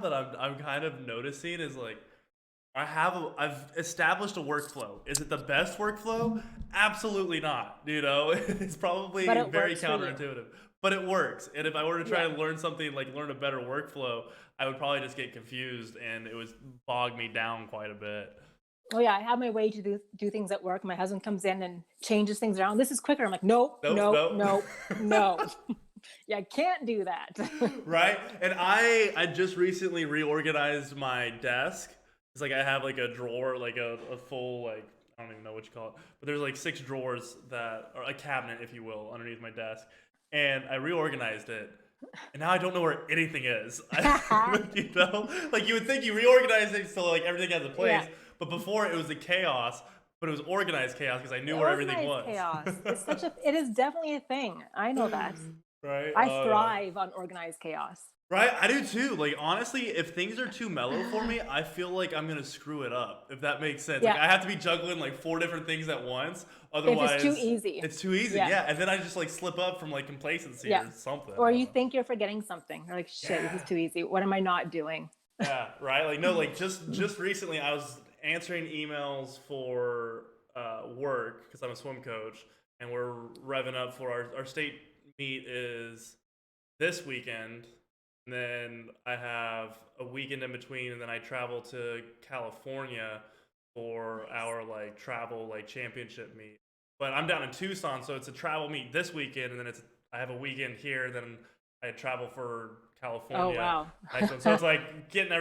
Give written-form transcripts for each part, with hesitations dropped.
that I'm kind of noticing is like I've established a workflow. Is it the best workflow? Absolutely not. It's But probably it very works for you. counterintuitive, but it works. And if I were to try Yeah. to learn something like learn a better workflow, I would probably just get confused and it would bog me down quite a bit. Oh yeah, I have my way to do things at work. My husband comes in and changes things around. This is quicker. I'm like, nope, Nope, nope, nope. nope, no. Yeah, I can't do that. Right? And I just recently reorganized my desk. It's like I have like a drawer, like a full like I don't even know what you call it, but there's like six drawers that are a cabinet, if you will, underneath my desk. And I reorganized it, and now I don't know where anything is. Like you would think you reorganized it so like everything has a place, Yeah. but before it was a chaos, but it was organized chaos because I knew where everything Organized was. chaos. It is definitely a thing. I know that. Right? I Oh yeah. thrive on organized chaos. Right, I do too. Like honestly, if things are too mellow for me, I feel like I'm gonna screw it up. If that makes sense. Like Yeah. I have to be juggling like four different things at once. If it's too Otherwise, easy. it's too easy. Yeah. Yeah, and then I just like slip up from like complacency Yeah. or something. I Or don't you know. think you're forgetting something. You're like, shit, this is Yeah, too easy. What am I not doing? yeah, right. Like no, like just recently, I was answering emails for work because I'm a swim coach, and we're revving up for our state meet is this weekend, and then I have a weekend in between, and then I travel to California for Nice. our like travel like championship meet. But I'm down in Tucson, so it's a travel meet this weekend, and then I have a weekend here, and then I travel for Oh California wow. next one. So it's like getting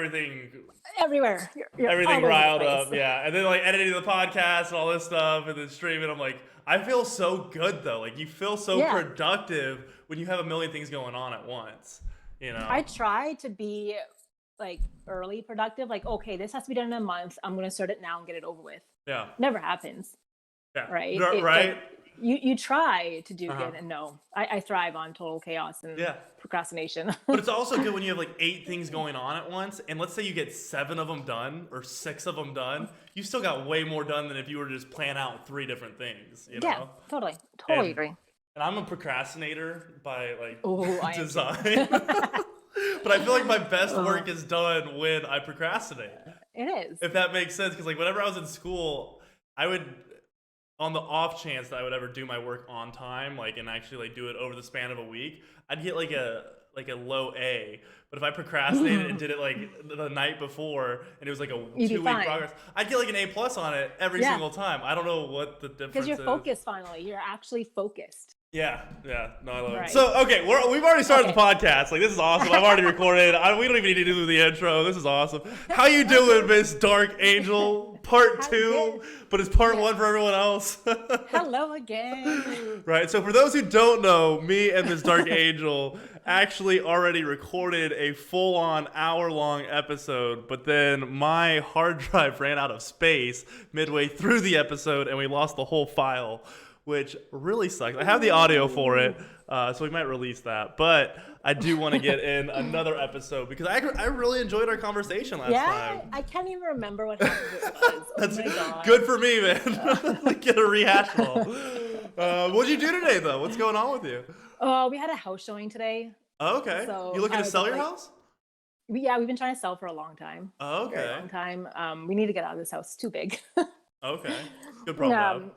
Everywhere. You're all everything over the riled place. up, yeah. And then like editing the podcast and all this stuff, and then streaming. I'm like, I feel so good though. Like you feel so Yeah. productive when you have a million things going on at once. You I know? try to be like early productive. Like, okay, this has to be done in a month. I'm gonna start it now and get it over with. Yeah, Never happens, yeah, right? It like right. you try to do Uh huh. good and no. I thrive on total chaos and Yeah. procrastination. But it's also good when you have like eight things going on at once, and let's say you get seven of them done or six of them done, you still got way more done than if you were to just plan out three different things, you Yeah, know? totally. Totally And agree. and I'm a procrastinator by Oh, like I am too. design. But I feel like my best Uh, work is done when I procrastinate. it is. If that makes sense, because like whenever I was in school, I would on the off chance that I would ever do my work on time, like and actually like do it over the span of a week, I'd get like a low A. But if I procrastinated and did it like the night before and it was like a You'd be 2 week fine. progress, I'd get like an A plus on it every Yeah, single time. I don't know what the because difference you're is. focused finally. You're actually focused. Yeah, yeah, no, I love it. Right. So, okay, we've already started the Okay. podcast. Like, this is awesome. I've already recorded. We don't even need to do the intro. This is awesome. How you doing, Miss Dark Angel? Part How two, good? but it's part Yeah. one for everyone else. Hello again. Right. So, for those who don't know, me and Miss Dark Angel actually already recorded a full-on hour-long episode, but then my hard drive ran out of space midway through the episode, and we lost the whole file, which really sucks. I have the audio for it, so we might release that. But I do want to get in another episode because I really enjoyed our conversation last Yeah, time. I can't even remember what happened. It was. Oh That's my god. good for me, man. We get a rehash it all. What'd you do today, though? What's going on with you? Oh, we had a house showing today, Oh, okay. You so looking I to was sell just your like, house? yeah, we've been trying to sell for a long time, Oh, very okay. long time. We need to get out of this house. It's too big. Okay. Good problem to have. um,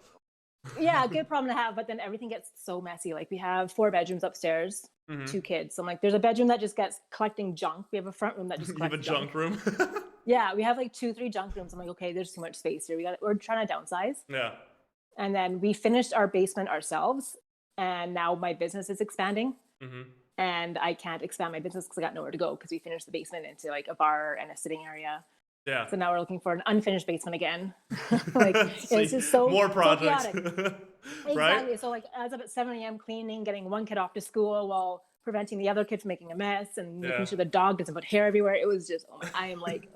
yeah, good problem to have, but then everything gets so messy. Like we have 4 bedrooms upstairs, Mm-hmm. 2 kids. So I'm like, there's a bedroom that just gets collecting junk. We have a front room that just You have a collects junk. junk room? Yeah, we have like 3 junk rooms. I'm like, okay, there's too much space here. We're trying to downsize. Yeah. And then we finished our basement ourselves, and now my business is expanding. Mm-hmm. And I can't expand my business because I got nowhere to go because we finished the basement into like a bar and a sitting area. Yeah. So now we're looking for an unfinished basement again. Like See, it's just so more so projects. chaotic. Right? Exactly. So like as up at 7 a.m. cleaning, getting one kid off to school while preventing the other kid from making a mess and Yeah. making sure the dog doesn't put hair everywhere. It was just, oh my, I am like,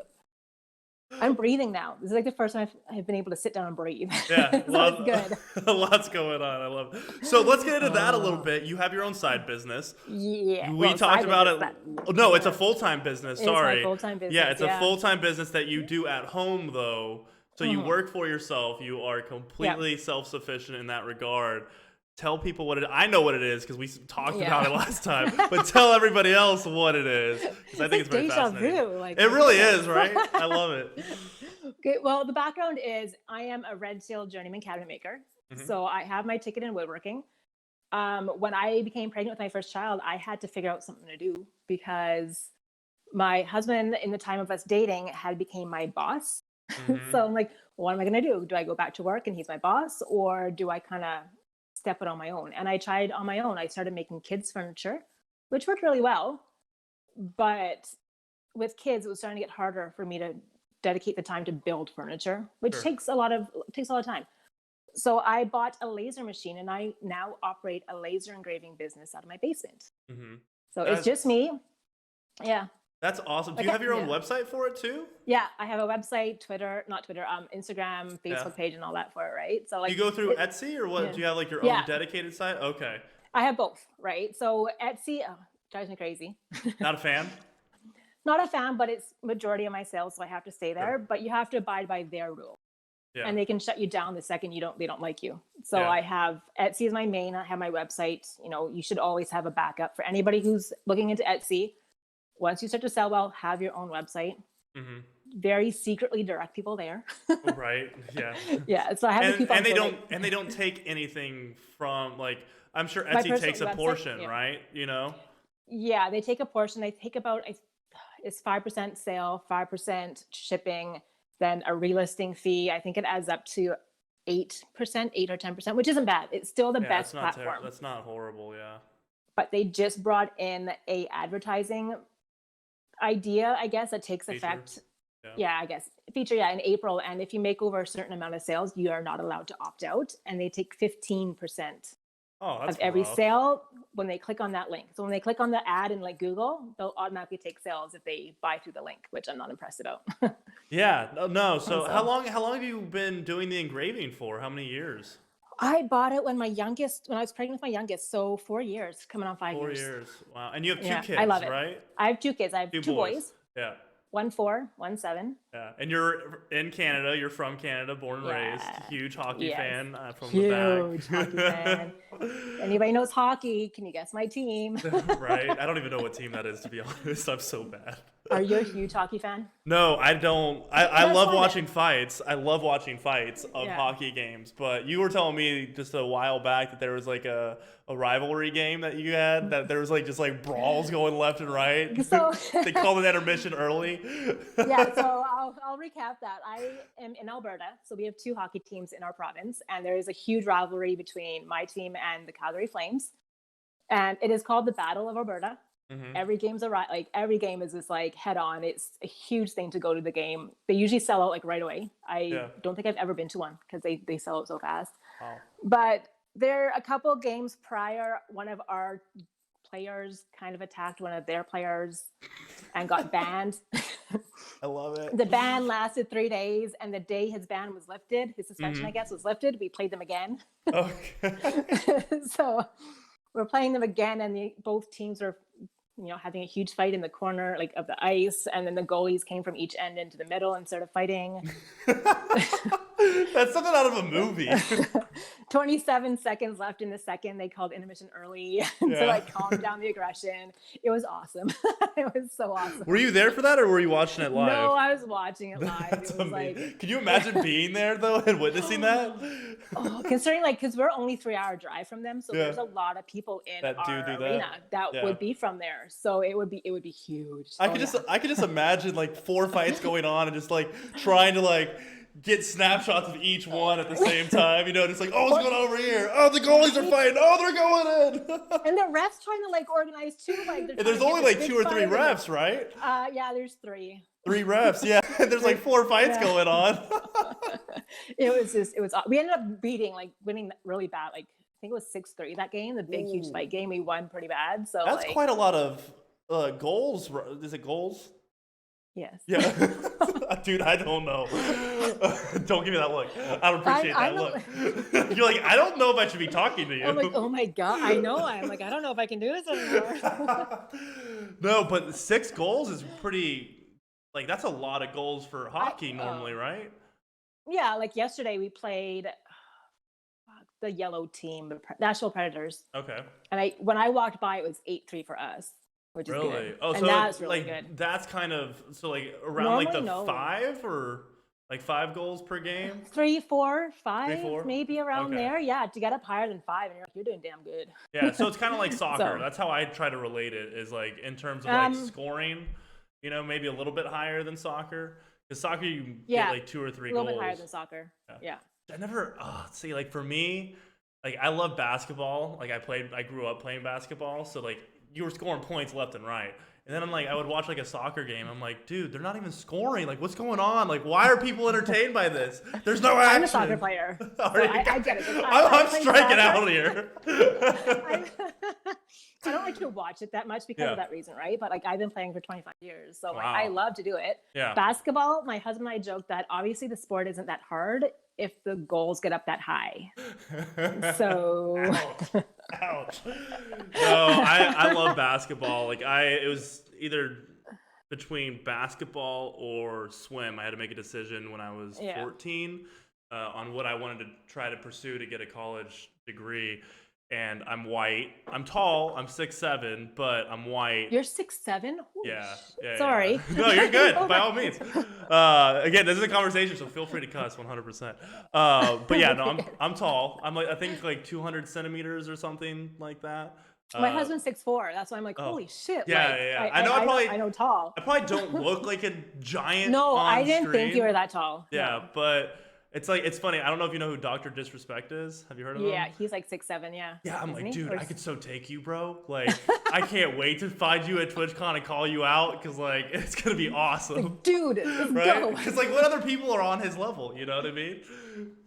I'm breathing now. This is like the first time I've been able to sit down and breathe. Yeah, So it's good. lots going on. I love it. So let's get into that a little Uh, bit. You have your own side business. Yeah. We Well, talked side about business, it. but No, it's a full-time business. it's my Sorry. full-time business. Yeah, it's a Yeah. full-time business that you do at home, though. So you Mhm. work for yourself. You are completely self-sufficient in that regard. tell people what it is. I know what it is because we talked about it last time, but tell everybody else what it is because I think it's very fascinating. Like, it really is, right? I love it. Okay, well, the background is I am a Red Seal journeyman cabinet maker. So I have my ticket in woodworking. When I became pregnant with my first child, I had to figure out something to do because my husband, in the time of us dating, had became my boss. So I'm like, what am I going to do? Do I go back to work and he's my boss, or do I kind of step it on my own? And I tried on my own. I started making kids furniture, which worked really well. But with kids, it was starting to get harder for me to dedicate the time to build furniture, which takes a lot of time. So I bought a laser machine, and I now operate a laser engraving business out of my basement. So it's just me. Yeah. That's awesome. Do you have your own website for it too? Yeah, I have a website, Instagram, Facebook page, and all that for it, right? So like, you go through Etsy or what? Do you have like your own dedicated site? Okay. I have both, right? So Etsy drives me crazy. Not a fan? Not a fan, but it's majority of my sales, so I have to stay there. But you have to abide by their rules. Yeah. And they can shut you down the second they don't like you. So I have Etsy is my main. I have my website. You know, you should always have a backup for anybody who's looking into Etsy. Once you start to sell well, have your own website. Very secretly direct people there. Right. Yeah. Yeah. So I have to keep on. And they don't take anything from, like, I'm sure Etsy takes a portion, right? You know. Yeah, they take a portion. They take about it's 5% sale, 5% shipping, then a relisting fee. I think it adds up to 8%, 8 or 10%, which isn't bad. It's still the best platform. That's not horrible. Yeah. But they just brought in a advertising idea, I guess, that takes effect. I guess feature in April. And if you make over a certain amount of sales, you are not allowed to opt out, and they take 15% of every sale when they click on that link. So when they click on the ad in like Google, they'll automatically take sales if they buy through the link, which I'm not impressed about. No. So how long have you been doing the engraving for? How many years? I bought it when I was pregnant with my youngest. So 4 years, coming on 5 years. 4 years. Wow. And you have two kids, I love it. Right? I have two kids. I have two boys. Yeah. 1 4, 1 7. Yeah, and you're in Canada. You're from Canada, born and raised. Huge hockey fan from the back. Huge hockey fan. Anybody knows hockey? Can you guess my team? Right. I don't even know what team that is, to be honest. I'm so bad. Are you a huge hockey fan? No, I don't. I love watching fights. I love watching fights of hockey games. But you were telling me just a while back that there was like a rivalry game that you had, that there was like just like brawls going left and right. So they called it intermission early. So I'll recap that. I am in Alberta, so we have 2 hockey teams in our province, and there is a huge rivalry between my team and the Calgary Flames, and it is called the Battle of Alberta. Every game's every game is just like head on. It's a huge thing to go to the game. They usually sell out like right away. I don't think I've ever been to one because they sell out so fast. Wow. But there a couple games prior, one of our players kind of attacked one of their players and got banned. I love it. The ban lasted 3 days, and the day his ban was lifted, his suspension, I guess, was lifted, we played them again. Okay. So we're playing them again, and both teams were having a huge fight in the corner of the ice, and then the goalies came from each end into the middle and started fighting. That's something out of a movie. 27 seconds left in the second. They called intermission early to calm down the aggression. It was awesome. It was so awesome. Were you there for that, or were you watching it live? No, I was watching it live. That's amazing. Could you imagine being there though and witnessing that? Considering because we're only 3-hour drive from them, so there's a lot of people in our arena that would be from there. So it would be huge. I could just imagine 4 fights going on and just trying to get snapshots of each one at the same time, just what's going on over here? Oh, the goalies are fighting. Oh, they're going in. And the refs trying to organize too. There's only 2 or 3 refs, right? There's 3. 3 refs, yeah. There's 4 fights going on. It was. We ended up winning really bad. I think it was 6-3 that game, the big huge fight game. We won pretty bad. So that's quite a lot of goals. Is it goals? Yes. Yeah. Dude, I don't know. Don't give me that look. I don't appreciate that look. You're I don't know if I should be talking to you. I'm oh my God. I know. I'm I don't know if I can do this anymore. No, but 6 goals is pretty, that's a lot of goals for hockey normally, right? Yeah, yesterday we played the yellow team, the Nashville Predators. Okay. And when I walked by, it was 8-3 for us, which is Really? good. Oh, and so that's it's really like good. that's kind of so like around like Normally, the no. 5 or like 5 goals per game? 3, 4, 3, 5, 4? maybe around Okay. there. Yeah, to get up higher than 5, and you're doing damn good. Yeah, so it's kind of like soccer. So, That's how I try to relate it. Is like in terms of like um, scoring, you know, maybe a little bit higher than soccer. Because soccer, you get yeah, like 2 or 3 a little goals. bit higher than soccer. Yeah. Yeah. I never see like for me, like I love basketball. Like I grew up playing basketball, so like you were scoring points left and right. And then I'm like, I would watch like a soccer game. I'm like, dude, they're not even scoring. Like, what's going on? Like, why are people entertained by this? There's no action. I'm a soccer player. So I get it. I'm striking out here. I don't like to watch it that much because of that reason, right? But like I've been playing for 25 years, so like, Wow. I love to do it. Yeah. Basketball, my husband and I joke that obviously the sport isn't that hard if the goals get up that high. So ouch. No, I love basketball. Like it was either between basketball or swim. I had to make a decision when I was 14 on what I wanted to try to pursue to get a college degree. And I'm white. I'm tall. I'm 6'7", but I'm white. You're 6'7"? Yeah. Sorry. Yeah. No, you're good. By all means. Again, this is a conversation, so feel free to cuss 100%. But yeah, no, I'm tall. I'm like I think like 200 centimeters or something like that. My husband's 6'4". That's why I'm like, holy shit. Yeah, like, yeah. I know tall. I probably don't look like a giant. No, on I didn't screen. think you were that tall. Yeah, No. but it's funny. I don't know if you know who Dr. Disrespect is. Have you heard of him? Yeah, he's like 6'7", yeah. Yeah, I'm Isn't like, he? dude, Or I could so take you, bro. Like, I can't wait to find you at TwitchCon and call you out because, like, it's gonna be awesome. Like, dude, let's right? go. Because, like, what other people are on his level? You know what I mean?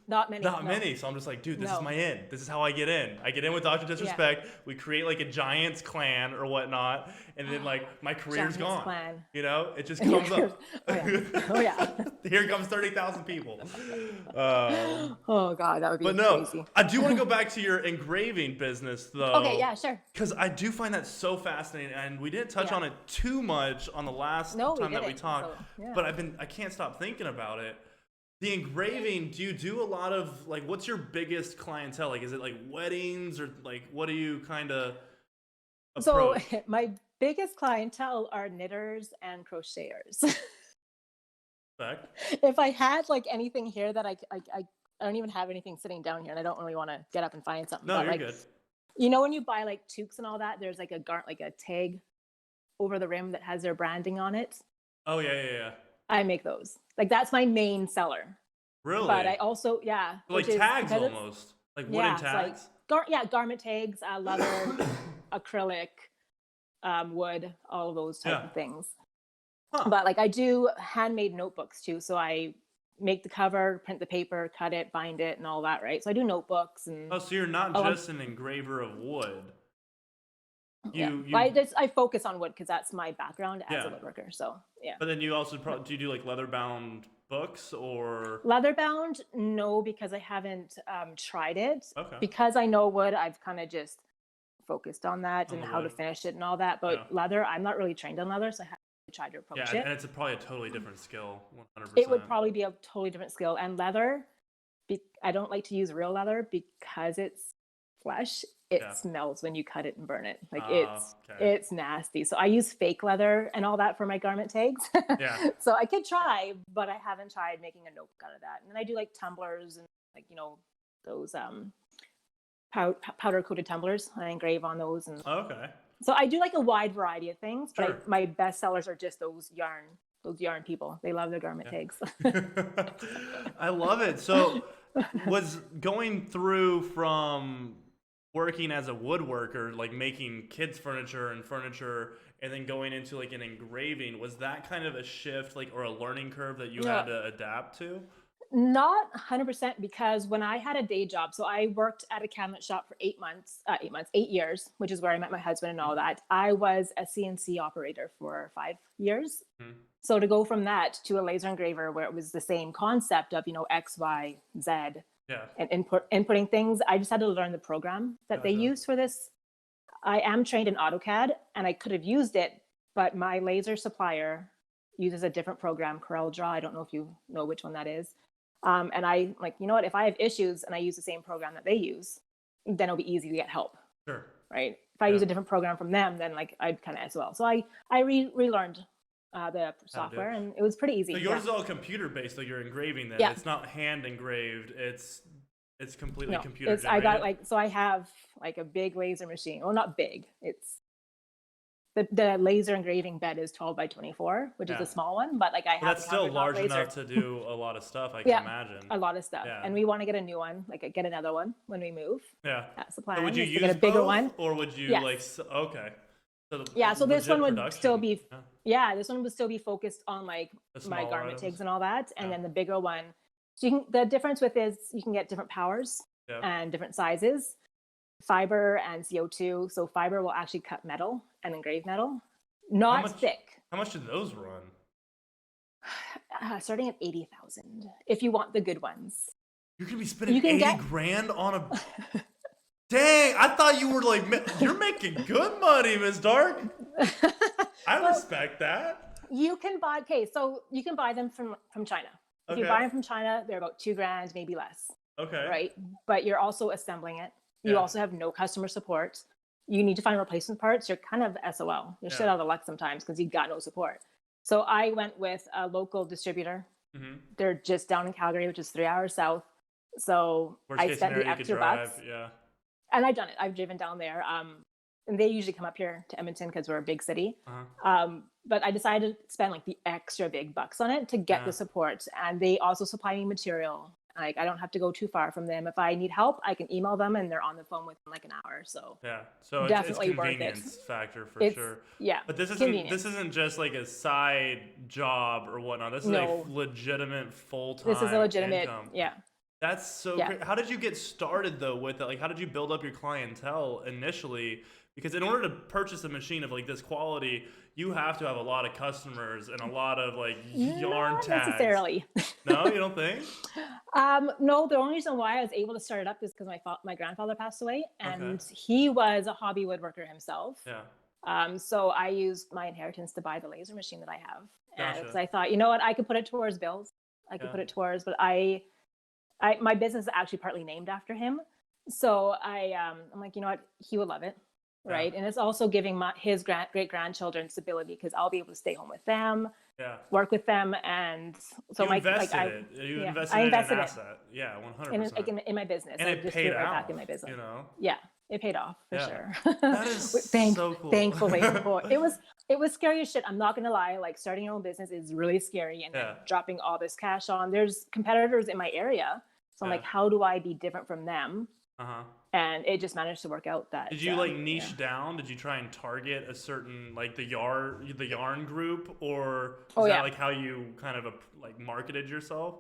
Not many. Not many. So I'm just like, dude, this is my in. This is how I get in. I get in with Dr. Disrespect. Yeah. We create like a Giants clan or whatnot, and then like my career's gone. Clan. You know, it just comes up. Oh yeah. Here comes 30,000 people. Oh god, that would be crazy. I do want to go back to your engraving business though. Okay, yeah, sure. Because I do find that so fascinating, and we didn't touch on it too much on the last time that we talked. So, but I can't stop thinking about it. The engraving, do you do a lot of, like, what's your biggest clientele? Like, is it, like, weddings or, like, what do you kind of approach? So, my biggest clientele are knitters and crocheters. If I had, like, anything here that I don't even have anything sitting down here, and I don't really want to get up and find something. No, but, you're like, good. You know when you buy, like, toques and all that, there's, like, a tag over the rim that has their branding on it? Oh, yeah. I make those. Like, that's my main seller. Really? But I also, like tags almost. Like wooden tags? So like, garment tags, leather, acrylic, wood, all of those type of things. Huh. But like I do handmade notebooks too. So I make the cover, print the paper, cut it, bind it, and all that, right? So I do notebooks and. Oh, so you're not just an engraver of wood. I focus on wood because that's my background as a woodworker. So yeah. But then you also do you do like leather bound books or leather bound? No, because I haven't tried it. Okay. Because I know wood, I've kind of just focused on that and how to finish it and all that. But leather, I'm not really trained on leather, so I haven't tried to approach it. Yeah, and it's probably a totally different skill. 100%. It would probably be a totally different skill. And leather, I don't like to use real leather because it's flesh. It smells when you cut it and burn it. Like it's nasty. So I use fake leather and all that for my garment tags. So I could try, but I haven't tried making a notebook out of that. And then I do like tumblers and like, you know, those powder coated tumblers. I engrave on those. And so I do like a wide variety of things, but my best sellers are just those yarn people. They love their garment tags. I love it. So was going through from working as a woodworker, like making kids furniture, and then going into like an engraving, was that kind of a shift, like, or a learning curve that you had to adapt to? Not 100%, because when I had a day job, so I worked at a cabinet shop for 8 years, which is where I met my husband and all that. I was a CNC operator for 5 years. Mm-hmm. So to go from that to a laser engraver where it was the same concept of, you know, X, Y, Z, and inputting things, I just had to learn the program that they use for this. I am trained in AutoCAD and I could have used it, but my laser supplier uses a different program, CorelDRAW. I don't know if you know which one that is. And I like, you know what, if I have issues and I use the same program that they use, then it'll be easy to get help. Sure. Right. If I use a different program from them, then like I'd kind of as well. So I relearned the software, and it was pretty easy. So yours is all computer based, so you're engraving that. It's not hand engraved. It's completely computer generated. I got like, so I have like a big laser machine. Well, not big. It's the laser engraving bed is 12 by 24, which is a small one, but like that's still large enough to do a lot of stuff. I can imagine a lot of stuff. And we want to get a new one, like get another one when we move. That's the plan. So would you use get a bigger one, or would you like? Okay. So this one would still be this one would still be focused on like my garment tags and all that, and then the bigger one. So the difference with is you can get different powers and different sizes, fiber and CO2. So fiber will actually cut metal and engrave metal, not thick. How much do those run? Starting at 80,000 if you want the good ones. You're gonna be spending 80 grand on a. Dang, I thought you were like, you're making good money, Ms. Dark. I respect that. You can buy, so you can buy them from China. If you buy them from China, they're about $2,000, maybe less. Okay. Right? But you're also assembling it. You also have no customer support. You need to find replacement parts. You're kind of SOL. You're shit out of luck sometimes because you've got no support. So I went with a local distributor. Mm-hmm. They're just down in Calgary, which is 3 hours south. So I spent the extra bucks. Yeah. And I've done it. I've driven down there. And they usually come up here to Edmonton because we're a big city. But I decided to spend like the extra big bucks on it to get the support. And they also supply me material. Like I don't have to go too far from them. If I need help, I can email them and they're on the phone within like an hour. So so definitely it's convenience factor for sure. Yeah, but this isn't just like a side job or whatnot. This is a legitimate full-time. This is a legitimate income. That's so great. How did you get started though with it? Like, how did you build up your clientele initially? Because in order to purchase a machine of like this quality, you have to have a lot of customers and a lot of like yarn tags. Not necessarily. No, you don't think? No, the only reason why I was able to start it up is because my grandfather passed away, and he was a hobby woodworker himself. So I used my inheritance to buy the laser machine that I have, and I thought, you know what, I could put it towards bills. I could put it towards, but my business is actually partly named after him. So I'm like, you know what, he would love it. Right. And it's also giving his great grandchildren stability because I'll be able to stay home with them, work with them. And so you invested in an asset. Yeah, 100%. In my business. And it paid off. Back in my business. You know? Yeah, it paid off for sure. That is so cool. Thankfully. It was scary as shit. I'm not going to lie. Like starting your own business is really scary and dropping all this cash on. There's competitors in my area. So I'm like, how do I be different from them? And it just managed to work out that. Did you like niche down? Did you try and target a certain like the yarn group, or is that like how you kind of like marketed yourself?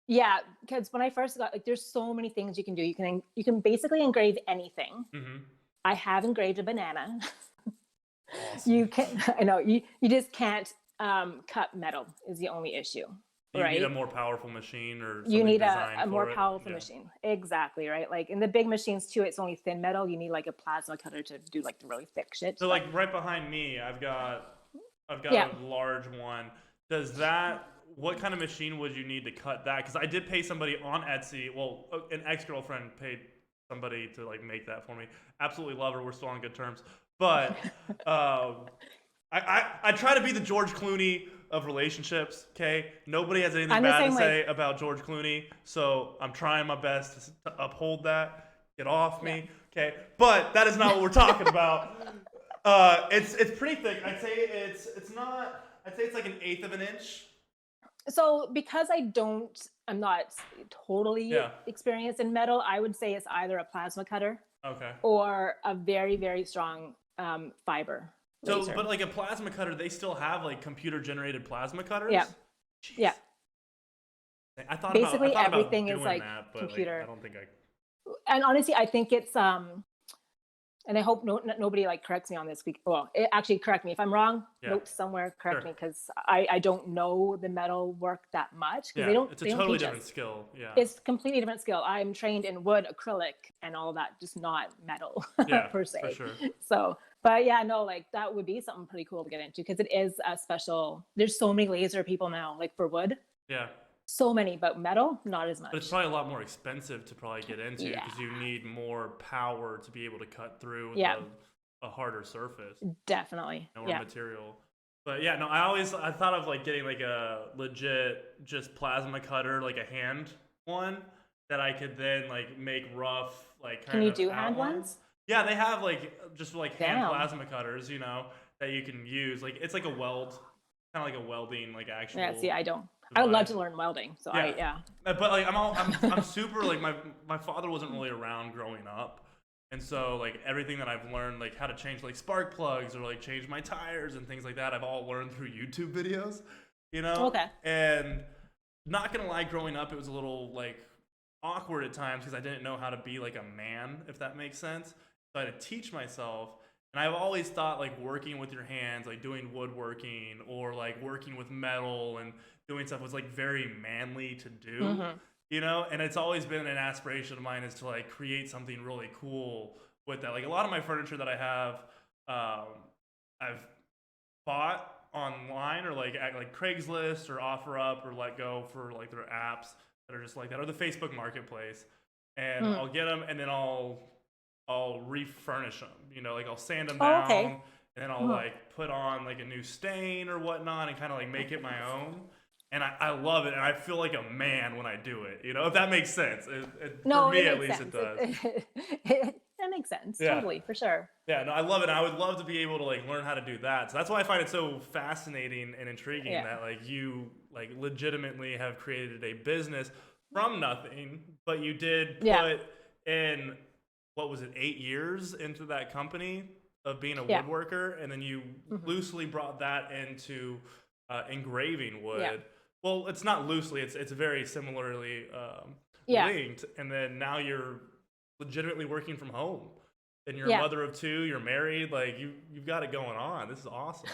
Yeah, because when I first got there's so many things you can do. You can basically engrave anything. I have engraved a banana. Awesome. You can. I know you just can't cut metal is the only issue. You need a more powerful machine, or you need a more powerful machine. Exactly, right? Like in the big machines too, it's only thin metal. You need like a plasma cutter to do like the really thick shit. So like right behind me, I've got a large one. What kind of machine would you need to cut that? Because I did pay somebody on Etsy. Well, an ex-girlfriend paid somebody to like make that for me. Absolutely love her. We're still on good terms. But I try to be the George Clooney of relationships, okay? Nobody has anything bad to say about George Clooney, so I'm trying my best to uphold that. Get off me, okay? But that is not what we're talking about. It's pretty thick. I'd say it's like 1/8 of an inch. So because I'm not totally experienced in metal, I would say it's either a plasma cutter or a very, very strong fiber. So, but like a plasma cutter, they still have like computer-generated plasma cutters? Yeah. Jeez. Yeah. I thought basically about everything is like that, computer. Like, I don't think And honestly, I think it's and I hope nobody like corrects me on this. Well, actually correct me if I'm wrong. Note somewhere, correct me, because I don't know the metal work that much. It's a totally different skill. Yeah, it's a completely different skill. I'm trained in wood, acrylic, and all that, just not metal per se. For sure. So, but yeah, no, like that would be something pretty cool to get into because it is a special. There's so many laser people now, like for wood. Yeah. So many, but metal, not as much. But it's probably a lot more expensive to probably get into because Yeah. you need more power to be able to cut through Yeah, a harder surface definitely. or Yeah. material. But yeah, no, I thought of like getting like a legit just plasma cutter, like a hand one that I could then like make rough like Can kind you of do hand outlines. ones? Yeah, they have like just like hand Damn. plasma cutters, you know, that you can use. Like it's like a weld, kind of like a welding like Yeah, see, actual I don't. I would love device. to learn welding. So Yeah. yeah. But like I'm super like my father wasn't really around growing up. And so like everything that I've learned, like how to change like spark plugs or like change my tires and things like that, I've all learned through YouTube videos, you know? Okay. And not gonna lie, growing up it was a little like awkward at times because I didn't know how to be like a man, if that makes sense. So I had to teach myself. And I've always thought like working with your hands, like doing woodworking or like working with metal and doing stuff was like very manly to do, Mm-hmm. you know? And it's always been an aspiration of mine is to like create something really cool with that. Like a lot of my furniture that I have, I've bought online or like at like Craigslist or OfferUp or Let Go for like their apps that are just like that or the Facebook Marketplace. And Mm. I'll get them and then I'll refurnish them. You know, like I'll sand them Oh, down okay. and then I'll Mm. like put on like a new stain or whatnot and kind of like make it my own. And I love it and I feel like a man when I do it. You know, if that makes sense. For No, me it at makes least sense. it does. That makes sense. Yeah. Totally, for sure. Yeah, no, I love it. I would love to be able to like learn how to do that. So that's why I find it so fascinating and intriguing Yeah. that like you like legitimately have created a business from nothing, but you did Yeah. put in what was it, 8 years into that company of being a Yeah. woodworker, and then you Mm-hmm. loosely brought that into engraving wood. Yeah. Well, it's not loosely; it's very similarly Yeah. linked. And then now you're legitimately working from home and you're a Yeah. mother of two, you're married, like you've got it going on. This is awesome.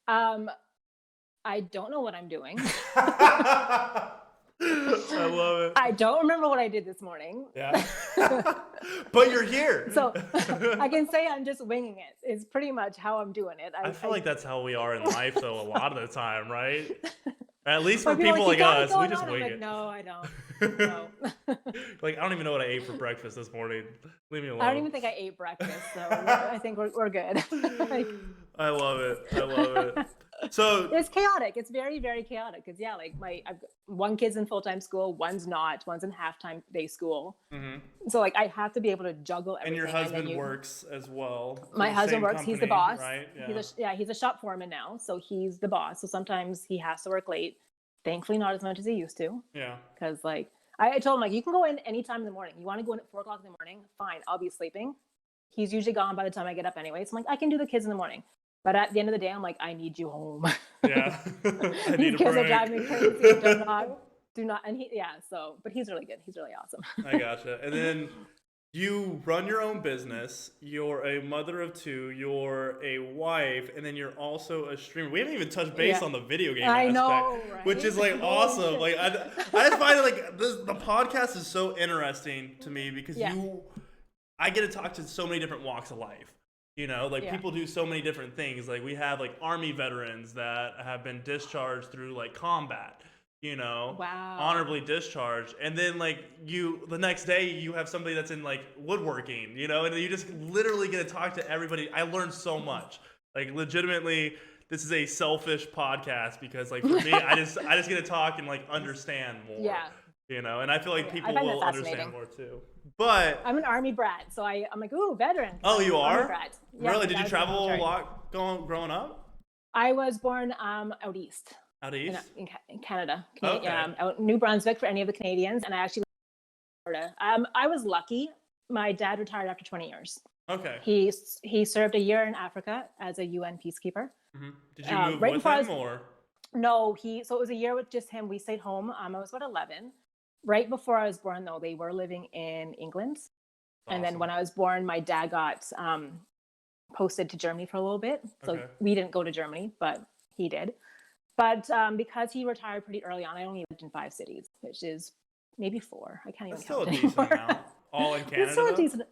Um, I don't know what I'm doing. I love it. I don't remember what I did this morning. Yeah. But you're here. So I can say I'm just winging it. It's pretty much how I'm doing it. I feel like that's how we are in life though a lot of the time, right? At least for When people "You like got it us, we going just on," I'm wing like, it. no, I don't. No. Like I don't even know what I ate for breakfast this morning. Leave me alone. I don't even think I ate breakfast, so I think we're good. Like, I love it. I love it. So it's chaotic. It's very, very chaotic. Because yeah, like I've got one kid's in full-time school, one's not, one's in half-time day school. mhm. So like I have to be able to juggle And everything. your And then husband works as well. for my the husband same works. He's the company, boss. right? Yeah. He's a shop foreman now, so he's the boss. So sometimes he has to work late. Thankfully, not as much as he used to. Yeah. Because like I told him, like, you can go in anytime in the morning. You want to go in at 4 o'clock in the morning? Fine, I'll be sleeping. He's usually gone by the time I get up anyway. So I'm like, I can do the kids in the morning. But at the end of the day, I'm like, I need you home. Yeah. I need These a kids are break. driving me crazy. Do not. And but he's really good. He's really awesome. I gotcha. And then you run your own business. You're a mother of two. You're a wife, and then you're also a streamer. We haven't even touched base Yeah. on the video game I aspect, know, right? which is like awesome. Like I just find it like the podcast is so interesting to me because Yeah. I get to talk to so many different walks of life. You know, like Yeah. people do so many different things. Like we have like Army veterans that have been discharged through like combat, you know, Wow. honorably discharged. And then like the next day you have somebody that's in like woodworking, you know, and you just literally get to talk to everybody. I learned so much. Like legitimately, this is a selfish podcast because like for me, I just get to talk and like understand more. Yeah. You know, and I feel like Yeah, I people find that will understand fascinating. more too. But I'm an Army brat, so I'm like, ooh, veteran. oh, you Army are? brat. Yeah, Really? my Did you dad's travel a military. lot growing up? I was born out east. Out east? In Canada. Okay. Out in New Brunswick for any of the Canadians, and I actually lived in Florida. I was lucky. My dad retired after 20 years. Okay. He served a year in Africa as a UN peacekeeper. Mm-hmm. Did you move right with before him or? No, so it was a year with just him. We stayed home. I was about 11. Right before I was born, though, they were living in England. And then Awesome. when I was born, my dad got posted to Germany for a little bit. So Okay. we didn't go to Germany, but he did. But because he retired pretty early on, I only lived in 5 cities, which is maybe 4. I can't even That's still a count decent anymore. amount. All in Canada? It's still a though? decent.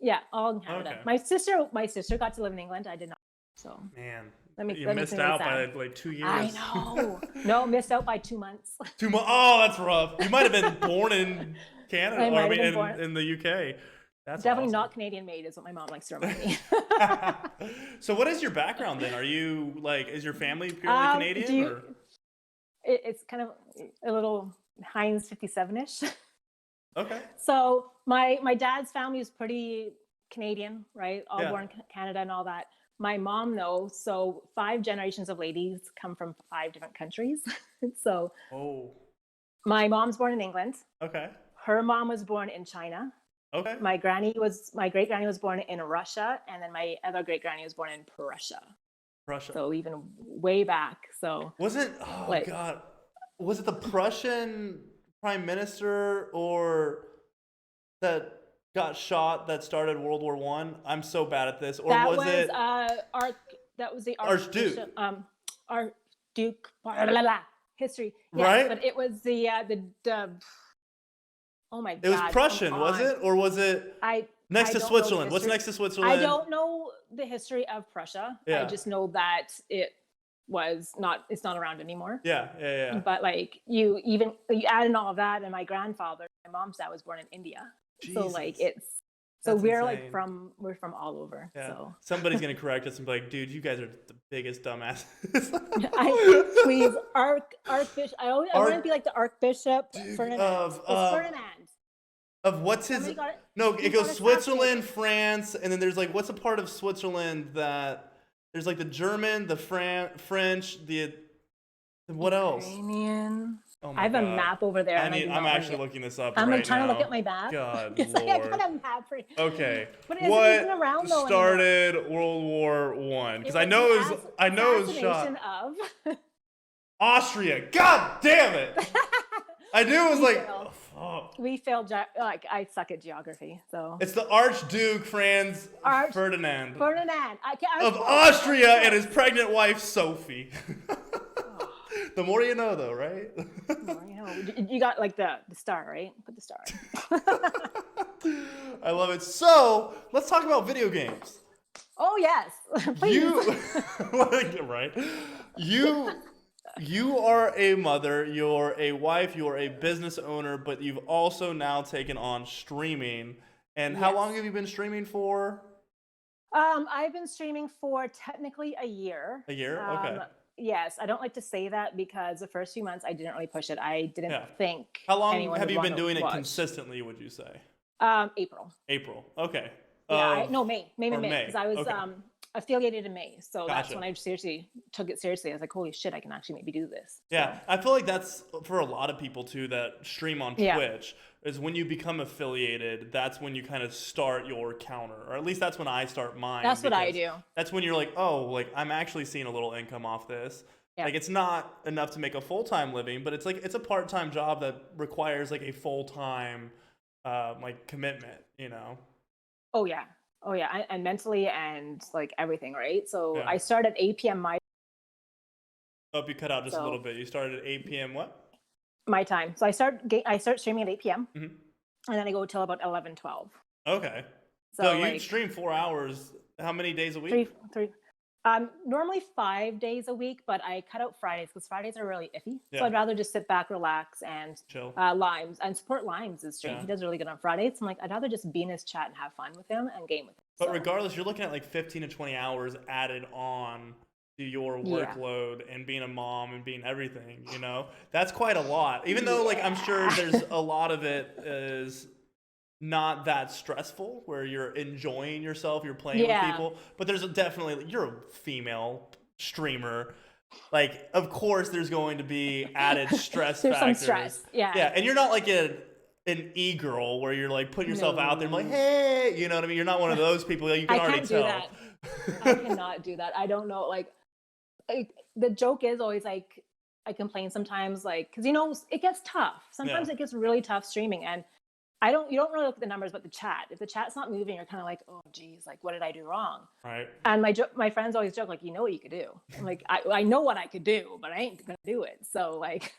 Yeah, all in Canada. Okay. My sister got to live in England. I did not. So Man, You that makes missed me really out by sad. like 2 years. I know. No, missed out by 2 months. 2 months. Oh, that's rough. You might have been born in Canada, I or I might mean, have been born. in the UK. That's Definitely awesome. not Canadian made is what my mom likes to remind me. So, what is your background then? Are you like, is your family purely um, Canadian, or? it's kind of a little Heinz 57-ish. Okay. So my dad's family is pretty Canadian, right? All Yeah. born in Canada and all that. My mom, though, so 5 generations of ladies come from 5 different countries. So Oh. my mom's born in England. Okay. Her mom was born in China. Okay. My great granny was born in Russia, and then my other great granny was born in Prussia. Russia. So even way back. So Was it? Oh God. Was it the Prussian prime minister or that got shot that started World War One? I'm so bad at this. Or that was it that was the Archduke? Archduke. Blah, blah, blah. History. Yes, Right? but it was the oh my God. It was Prussian, was it? Or was it next to Switzerland? What's next to Switzerland? I don't know the history of Prussia. Yeah. I just know that it's not around anymore. Yeah. But like you add in all of that, and my grandfather, my mom's dad was born in India. Jesus. So like That's we're insane. like we're from all over. Yeah. So Somebody's gonna correct us and be like, dude, you guys are the biggest dumbasses. please, Archbishop. I want to be like the Archbishop Ferdinand. Ferdinand. Of what's his? No, it goes Switzerland, France, and then there's like, what's a part of Switzerland that there's like the German, the French, the what else? Ukrainian. Oh I have a map over there. I'm actually looking this up. I'm right like trying now. to look at my map. God, It's Lord. like I got a map for you. Okay. But what isn't around though started World War One? Because I know it was shot. Of Austria. God damn it! I knew it was like. Oh, fuck. We failed. Like I suck at geography, so. It's the Archduke Franz Ferdinand. Ferdinand. Of Austria and his pregnant wife Sophie. The more you know, though, right? You got like the star, right? Put the star. I love it. So let's talk about video games. Oh yes, please. Right? You are a mother. You're a wife. You're a business owner, but you've also now taken on streaming. And how long have you been streaming for? I've been streaming for technically a year. A year? Okay. Yes, I don't like to say that because the first few months I didn't really push it. I didn't think. How long have you been doing it consistently, would you say? April. April. Okay. May. Because I was affiliated in May. So that's when I seriously took it seriously. I was like, holy shit, I can actually maybe do this. Yeah, I feel like that's for a lot of people too that stream on Twitch is when you become affiliated, that's when you kind of start your counter. Or at least that's when I start mine. That's what I do. That's when you're like, oh, like I'm actually seeing a little income off this. Yeah. Like it's not enough to make a full-time living, but it's like it's a part-time job that requires like a full-time like commitment, you know? Oh yeah, and mentally and like everything, right? So I started at 8 p.m. my. Oh, you cut out just a little bit. You started at 8 p.m. what? My time. So I start streaming at 8 p.m. And then I go till about 11, 12. Okay. So you stream 4 hours. How many days a week? Three. Normally 5 days a week, but I cut out Fridays because Fridays are really iffy. Yeah. So I'd rather just sit back, relax, and chill. Limes and support Limes' stream. He does really good on Fridays. So I'm like, I'd rather just be in his chat and have fun with him and game with him. But regardless, you're looking at like 15 to 20 hours added on to your workload and being a mom and being everything, you know? That's quite a lot. Even though like I'm sure there's a lot of it is not that stressful where you're enjoying yourself, you're playing with people, but there's definitely, you're a female streamer, like of course there's going to be added stress there's factors. Some stress. Yeah, and you're not like an e-girl where you're like putting yourself out there and like, hey, you know what I mean? You're not one of those people. You can already tell. I cannot do that. I don't know. Like the joke is always like I complain sometimes, like because you know it gets tough. Sometimes it gets really tough streaming, and you don't really look at the numbers, but the chat. If the chat's not moving, you're kind of like, oh geez, like what did I do wrong? Right. And my friends always joke like, you know what you could do. I'm like, I know what I could do, but I ain't gonna do it. So like,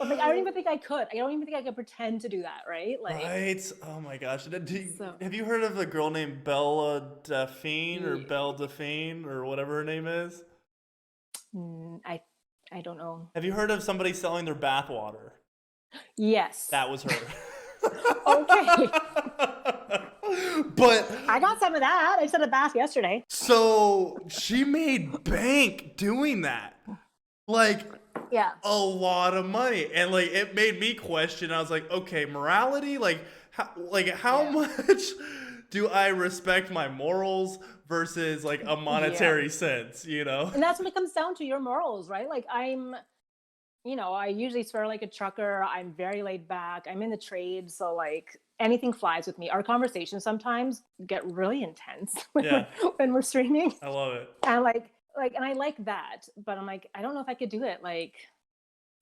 But like, I don't even think I could. I don't even think I could pretend to do that, right? Like, Right? Oh my gosh. so Have you heard of a girl named Bella Delphine or yeah, Belle Delphine or whatever her name is? I don't know. Have you heard of somebody selling their bathwater? Yes. That was her. Okay. But I got some of that. I said a bath yesterday. so she made bank doing that. Like Yeah. a lot of money. And like it made me question. I was like, okay, morality? How Yeah. much do I respect my morals versus like a Yeah. monetary sense, you know? And that's when it comes down to your morals, right? Like I usually swear like a trucker. I'm very laid back. I'm in the trade, so like anything flies with me. Our conversations sometimes get really intense when Yeah, we're streaming, I love it. and and I like that, but I'm like, I don't know if I could do it. Like,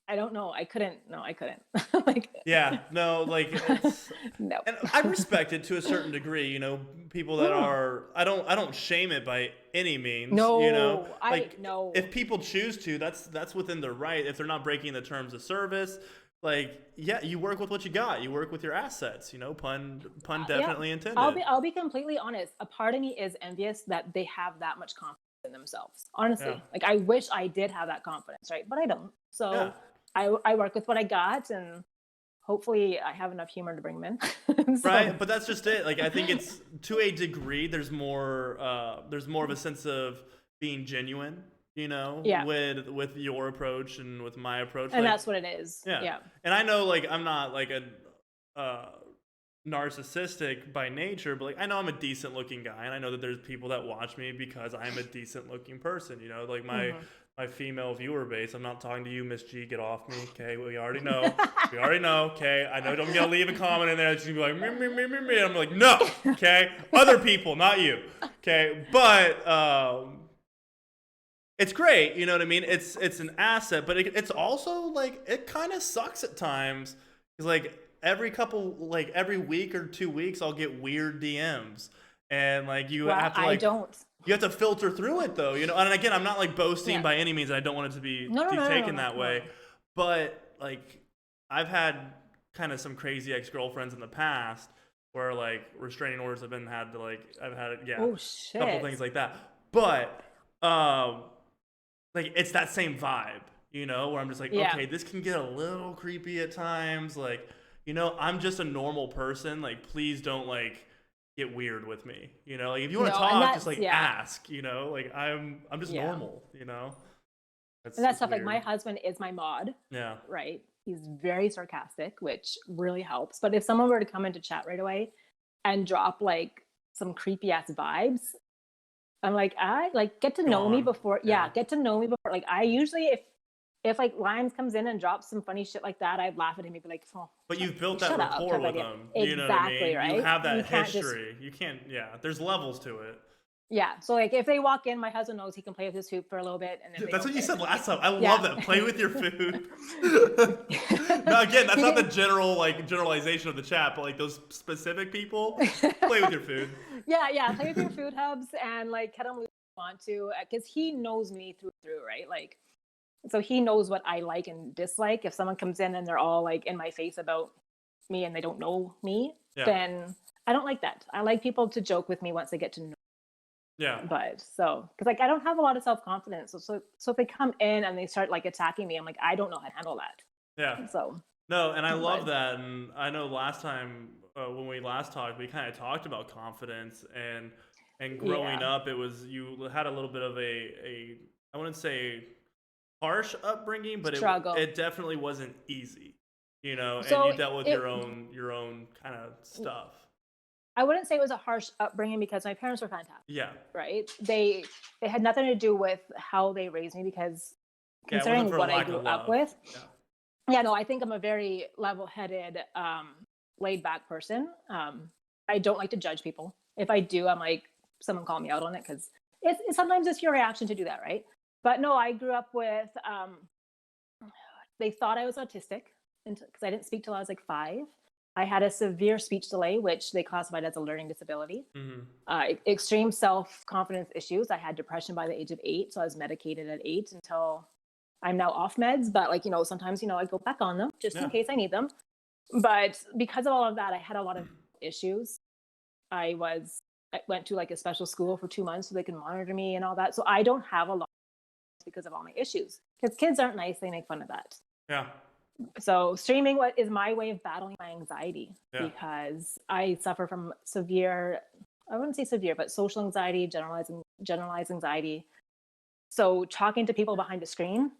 I don't know. I couldn't. No, I couldn't. Like, Yeah, no, like it's no. and I respect it to a certain degree, you know, people that Mm. are I don't shame it by any means, you know. No, I Like no. if people choose to, that's within their right. If they're not breaking the terms of service, like yeah, you work with what you got. You work with your assets, you know, pun Yeah, definitely I'll intended. be completely honest. A part of me is envious that they have that much confidence in themselves. Honestly, Yeah. like I wish I did have that confidence, right? But I don't. Yeah. So I work with what I got, and hopefully I have enough humor to bring them in. So Right, but that's just it. Like I think it's to a degree there's more of a sense of being genuine, you know, yeah, with your approach and with my approach. and Like that's what it is. yeah. Yeah, And I know like I'm not like a narcissistic by nature, but like I know I'm a decent looking guy and I know that there's people that watch me because I'm a decent looking person, you know, like hmm my female viewer base. I'm not talking to you, Miss G, get off me. Okay, we already know. We already know. Okay, I know I'm gonna leave a comment in there that's gonna be like me. And I'm like, no, okay, other people, not you. Okay, but it's great, you know what I mean? It's an asset, but it's also like it kind of sucks at times because like every week or 2 weeks I'll get weird DMs and like you well, have to I like don't. you have to filter through it though, you know. And again, I'm not like boasting Yeah, by any means. I don't want it to be no, no, no, no, no, taken no, that no, way, no. but like I've had kind of some crazy ex-girlfriends in the past where like restraining orders have been had to like I've had yeah, Oh a couple shit. things like that. But like it's that same vibe, you know, where I'm just like, Yeah. okay, this can get a little creepy at times. Like, you know, I'm just a normal person. Like, please don't like get weird with me. You know, like if you want to No, and talk, just that's like yeah, ask. You know, like I'm just yeah, normal. You know, and that's it's stuff like my weird. husband is my mod, Yeah, right? He's very sarcastic, which really helps. But if someone were to come into chat right away and drop like some creepy ass vibes, I'm like, I like get to know me gone. before. Yeah, Yeah, get to know me before. Like I usually, if like Limes comes in and drops some funny shit like that, I'd laugh at him and be like, oh, but you've built that shut up, rapport type of with idea. them. You know what I Exactly, mean? You right? have You that can't just history. You can't. Yeah, there's levels to it. yeah. So like if they walk in, my husband knows he can play with his hoop for a little bit, and if they That's don't what you fit, said then last time. I love yeah. that. Play with your food. No, again, that's He not the can, general like generalization of the chat, but like those specific people, play with your food. yeah. Play with your food hubs and like cut him loose if you want to, because he knows me through, right? Like, so he knows what I like and dislike. If someone comes in and they're all like in my face about me and they don't know me, Yeah, then I don't like that. I like people to joke with me once they get to know. yeah, But so, because like I don't have a lot of self confidence, so if they come in and they start like attacking me, I'm like I don't know how to handle yeah. that. So, No, and I love but that. And I know last time when we last talked, we kind of talked about confidence and growing yeah, up. It was you had a little bit of a I wouldn't say harsh upbringing, but struggle. it definitely wasn't easy, you know. And you So dealt with it your own kind of stuff. I wouldn't say it was a harsh upbringing because my parents were fantastic, Yeah, right? They had nothing to do with how they raised me because yeah. It wasn't considering for a what I lack grew of up love. with, Yeah, yeah, no, I think I'm a very level-headed, laid back person. I don't like to judge people. If I do, I'm like, someone call me out on it because sometimes it's your reaction to do that, right? But no, I grew up with, they thought I was autistic because I didn't speak till I was like 5. I had a severe speech delay, which they classified as a learning disability. hmm Extreme self confidence issues. I had depression by the age of 8, so I was medicated at 8 until I'm now off meds, but like, sometimes, I go back on them just in Yeah. case I need them. But because of all of that, I had a lot of issues. I was, I went to like a special school for 2 months so they can monitor me and all that. So I don't have a lot because of all my issues. Because kids aren't nice, they make fun of that. Yeah. So streaming is my way of battling my anxiety Yeah. because I suffer from severe, I wouldn't say severe, but social anxiety, generalized anxiety. So talking to people behind a screen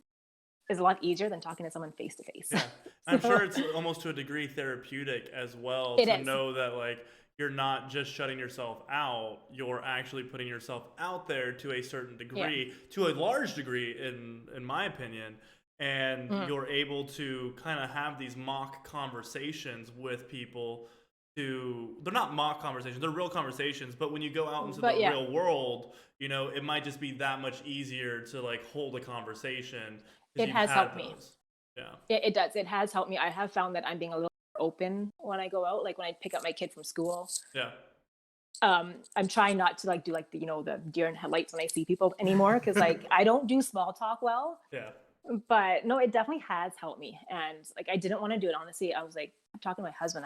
is a lot easier than talking to someone face to face. Yeah. I'm sure it's almost to a degree therapeutic as well It to is. know that like you're not just shutting yourself out, you're actually putting yourself out there to a certain degree, to a large degree in my opinion, and you're able to kind of have these mock conversations with people. They're not mock conversations, they're real conversations, but when you go out into the real world, it might just be that much easier to like hold a conversation. It has helped me. Yeah. It does. It has helped me. I have found that I'm being a little more open when I go out, like when I pick up my kid from school. Yeah. I'm trying not to like do like the deer in headlights when I see people anymore because like I don't do small talk well. Yeah. But no, it definitely has helped me. And like I didn't want to do it, honestly. I was like, I'm talking to my husband.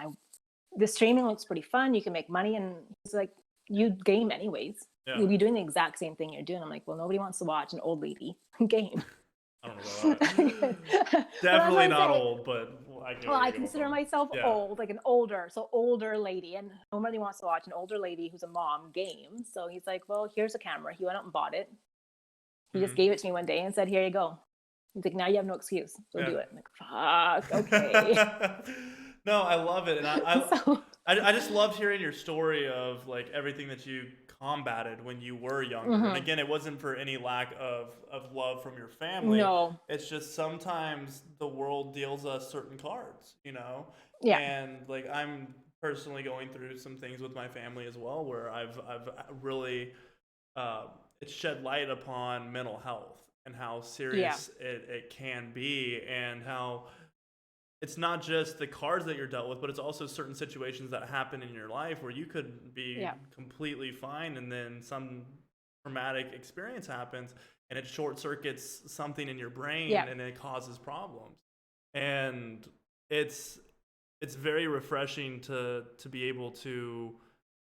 The streaming looks pretty fun. You can make money, and he's like, you game anyways. Yeah. You'll be doing the exact same thing you're doing. I'm like, well, nobody wants to watch an old lady game. I don't know about that. Definitely not old, but I consider myself old, like an older lady, and nobody wants to watch an older lady who's a mom game. So he's like, well, here's a camera. He went out and bought it. He just gave it to me one day and said, here you go. He's like, now you have no excuse. So do it. I'm like, fuck, okay. No, I love it, and I just loved hearing your story of like everything that you combated when you were younger. And again, it wasn't for any lack of love from your family. No, it's just sometimes the world deals us certain cards, Yeah. And like I'm personally going through some things with my family as well, where I've really it's shed light upon mental health and how serious it can be, and how it's not just the cards that you're dealt with, but it's also certain situations that happen in your life where you could be completely fine, and then some traumatic experience happens and it short circuits something in your brain and it causes problems. And it's very refreshing to be able to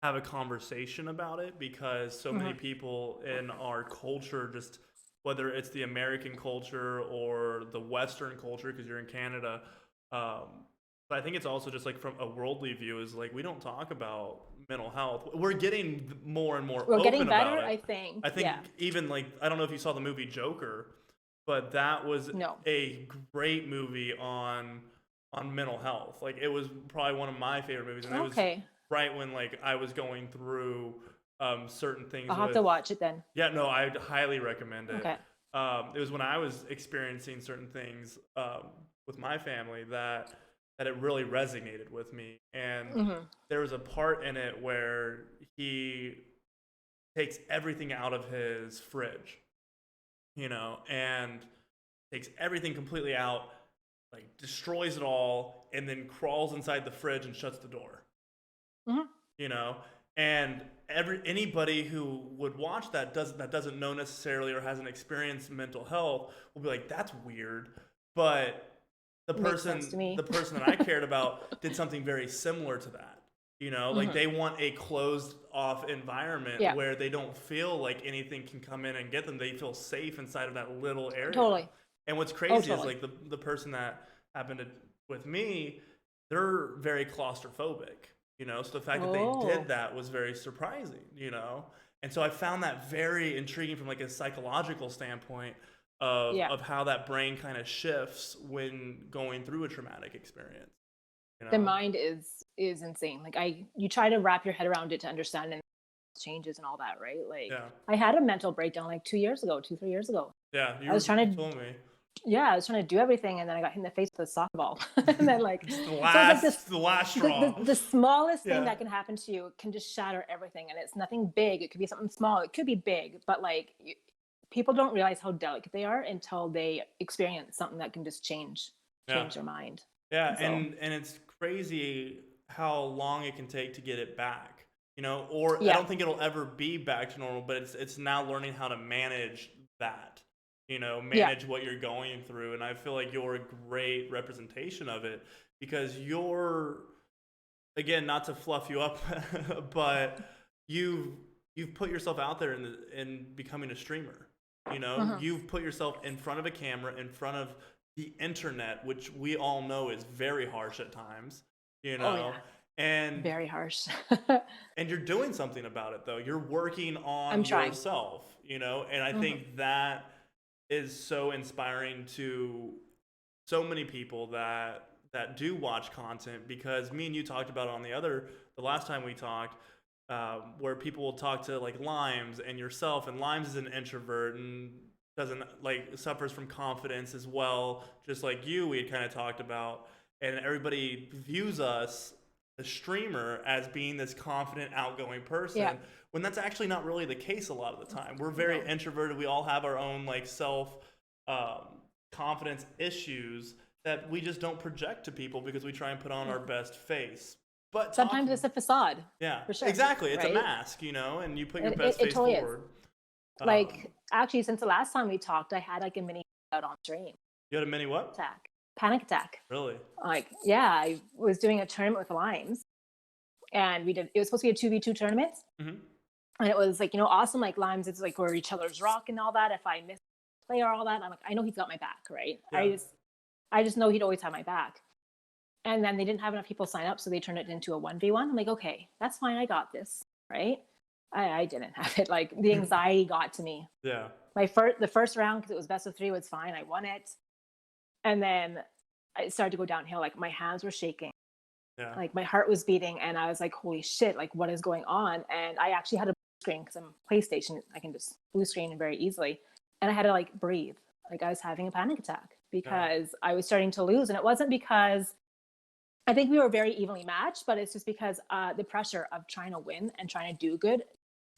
have a conversation about it, because so many people in our culture, just whether it's the American culture or the Western culture, because you're in Canada, but I think it's also just like from a worldly view is like we don't talk about mental health. We're getting more and more We're open getting better, about it. I think. Even like, I don't know if you saw the movie Joker, but that was a great movie on mental health. Like it was probably one of my favorite movies, and it was right when like I was going through certain things. I'll have to watch it then. Yeah, no, I'd highly recommend it. Okay. It was when I was experiencing certain things with my family that it really resonated with me. And there was a part in it where he takes everything out of his fridge, and takes everything completely out, like destroys it all, and then crawls inside the fridge and shuts the door. And anybody who would watch that doesn't know necessarily or hasn't experienced mental health will be like, that's weird. But the person that I cared about did something very similar to that. Like they want a closed off environment where they don't feel like anything can come in and get them. They feel safe inside of that little area. Totally. And what's crazy is like the person that happened with me, they're very claustrophobic. So the fact that they did that was very surprising, And so I found that very intriguing from like a psychological standpoint of how that brain kind of shifts when going through a traumatic experience. The mind is insane. Like you try to wrap your head around it to understand and changes and all that, right? Like I had a mental breakdown like 3 years ago. Yeah, I was trying to told me. Yeah, I was trying to do everything, and then I got hit in the face with a soccer ball. And then like the last straw. The smallest thing that can happen to you can just shatter everything, and it's nothing big. It could be something small. It could be big, but like people don't realize how delicate they are until they experience something that can just change their mind. Yeah, and it's crazy how long it can take to get it back. Or I don't think it'll ever be back to normal, but it's now learning how to manage that. Yeah. manage what you're going through. And I feel like you're a great representation of it because you're, again, not to fluff you up, but you've put yourself out there in becoming a streamer. Uh-huh. You've put yourself in front of a camera, in front of the internet, which we all know is very harsh at times, Oh yeah. and Very harsh. you're doing something about it though. You're working I'm on trying. yourself, and I Hmm. think that is so inspiring to so many people that do watch content, because me and you talked about it on the last time we talked, where people will talk to like Limes and yourself, and Limes is an introvert and doesn't like, suffers from confidence as well, just like you, we had kind of talked about, and everybody views us, the streamer, as being this confident, outgoing Yeah. person, when that's actually not really the case a lot of the time. We're very No. introverted. We all have our own like self um, confidence issues that we just don't project to people because we try and put on our best face. But Sometimes talking, it's a facade, yeah, for sure. exactly. It's a Right? mask, and you put your It best it face totally is. forward. Like actually, since the last time we talked, I had like a mini out on stream You had a mini what? attack, panic attack. Really? Like yeah, I was doing a tournament with Limes, and we did. It was supposed to be a 2v2 tournament, Mm-hmm. and it was like awesome. Like Limes, it's like we're each other's rock and all that. If I miss a play or all that, I'm like I know he's got my back, right? Yeah. I just know he'd always have my back. And then they didn't have enough people sign up, so they turned it into a 1v1. I'm like, okay, that's fine. I got this, right? I didn't have it. Like the anxiety got to me. Yeah. The first round, because it was best of 3, was fine. I won it, and then it started to go downhill. Like my hands were shaking, Yeah. like my heart was beating, and I was like, holy shit! Like what is going on? And I actually had a blue screen because I'm PlayStation. I can just blue screen very easily, and I had to like breathe. Like I was having a panic attack because I was starting to lose, and it wasn't because I think we were very evenly matched, but it's just because the pressure of trying to win and trying to do good,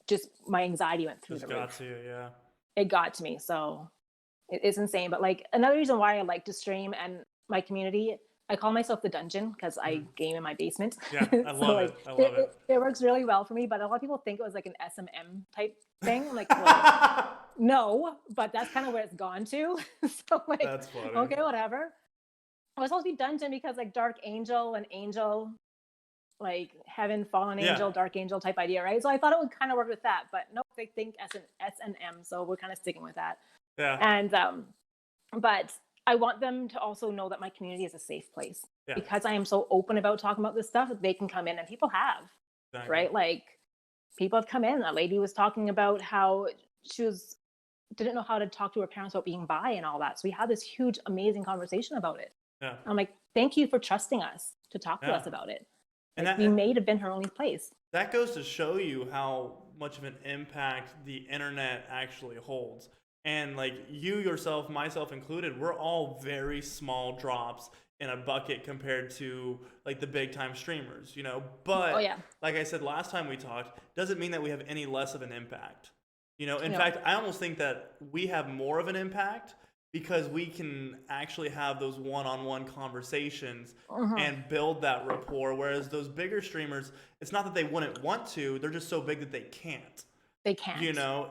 just my anxiety went through Just the got roof. to you. Yeah. It got to me. So it's insane. But like another reason why I like to stream and my community, I call myself the dungeon because I game in my basement. Yeah. I So love it. like I love it. it works really well for me. But a lot of people think it was like an SMM type thing. I'm like, well, no, but that's kind of where it's gone to. So like, That's funny. okay, whatever. I was supposed to be dungeon because like dark angel and angel, like heaven, fallen Yeah. angel, dark angel type idea, right? So I thought it would kind of work with that, but no, they think S and M, so we're kind of sticking with that. Yeah. And but I want them to also know that my community is a safe place Yeah. because I am so open about talking about this stuff. They can come in, and people have, Exactly. right? Like people have come in. A lady was talking about how she didn't know how to talk to her parents about being bi and all that. So we had this huge, amazing conversation about it. Yeah. I'm like, thank you for trusting us to talk to Yeah. us about it. And Like, that, we may have been her only place. that goes to show you how much of an impact the internet actually holds. And like you yourself, myself included, we're all very small drops in a bucket compared to like the big time streamers, But Oh yeah, like I said last time we talked, doesn't mean that we have any less of an impact. In no, fact, I almost think that we have more of an impact because we can actually have those one-on-one conversations and build that rapport, whereas those bigger streamers, it's not that they wouldn't want to, they're just so big that they can't. they can't.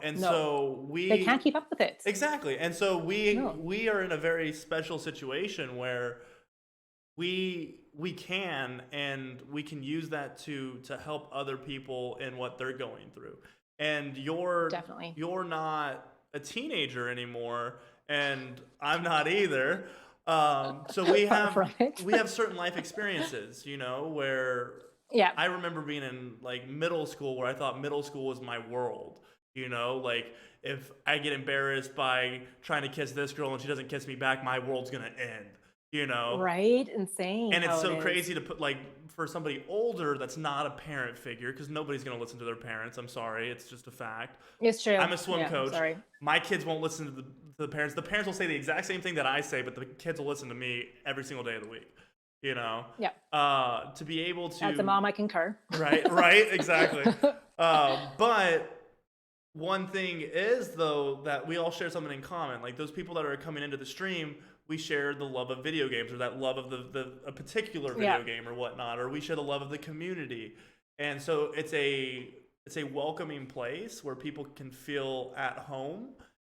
And No, so they can't keep up with it. exactly, and so we No. we are in a very special situation where we can, and we can use that to help other people in what they're going through. And Definitely. you're not a teenager anymore, and I'm not either. So we Far have from it. we have certain life experiences, where Yeah, I remember being in like middle school where I thought middle school was my world. Like if I get embarrassed by trying to kiss this girl and she doesn't kiss me back, my world's gonna end. right. Insane. And it's how so it is. crazy to put like for somebody older that's not a parent figure, because nobody's gonna listen to their parents. I'm sorry, it's just a fact. It's true. I'm a swim Yeah, coach. sorry. My kids won't listen to the parents. The parents will say the exact same thing that I say, but the kids will listen to me every single day of the week. Yeah, To be able to. as a mom, I concur. Right, exactly. But one thing is though that we all share something in common. Like those people that are coming into the stream, we share the love of video games, or that love of a particular video game or whatnot, or we share the love of the community. And so it's a welcoming place where people can feel at home.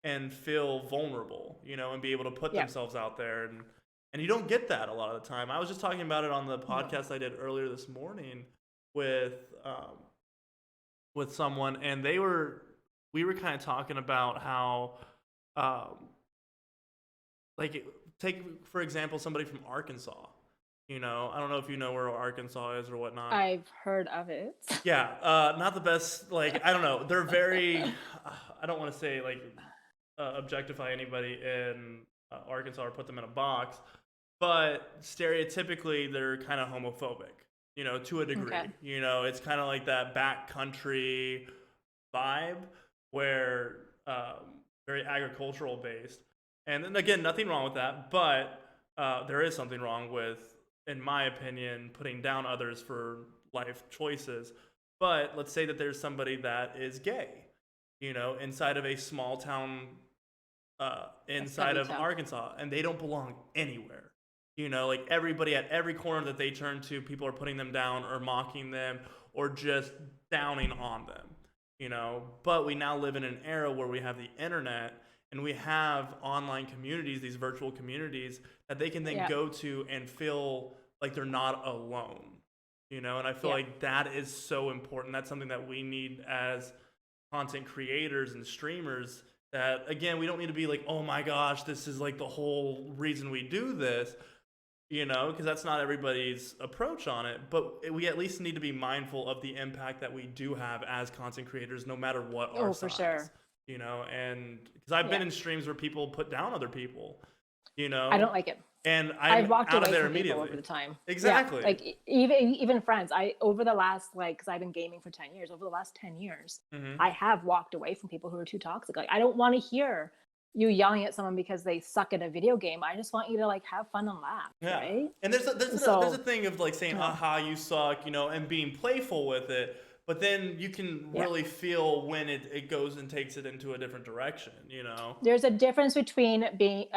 and feel vulnerable, you know, and be able to put Yeah. themselves out there. And you don't get that a lot of the time. I was just talking about it on the No. podcast I did earlier this morning with someone, and we were kind of talking about how um, like take for example somebody from Arkansas. You know, I don't know if you know where Arkansas is or whatnot. I've heard of it. Yeah, not the best. Like I don't know, they're very. I don't want to say like objectify anybody in Arkansas or put them in a box, but stereotypically they're kind of homophobic. You know, to a degree. Okay. You know, it's kind of like that backcountry vibe where very agricultural based. And then again, nothing wrong with that, but there is something wrong with, in my opinion, putting down others for life choices. But let's say that there's somebody that is gay, you know, inside of a small town, inside of tough. Arkansas, and they don't belong anywhere. You know, like everybody at every corner that they turn to, people are putting them down or mocking them or just downing on them, you know. But we now live in an era where we have the internet and we have online communities, these virtual communities that they can then Yeah. go to and feel like they're not alone, you know. And I feel Yeah. like that is so important. That's something that we need as content creators and streamers. That again, we don't need to be like, oh my gosh, this is like the whole reason we do this, you know, because that's not everybody's approach on it. But we at least need to be mindful of the impact that we do have as content creators, no matter what our Oh, for size, sure. you know. And because I've been Yeah. in streams where people put down other people, you know, I don't like it. and I've I'm walked out of away there from people immediately. over the time. Exactly. Yeah, like even friends. I over the last because I've been gaming for 10 years. Over the last 10 years, Mhm. I have walked away from people who are too toxic. Like I don't want to hear you yelling at someone because they suck at a video game. I just want you to like have fun and laugh, Yeah. right? And there's So a thing of like saying, yeah. aha, you suck, you know, and being playful with it. But then you can Yeah. really feel when it goes and takes it into a different direction, you know? There's a difference between being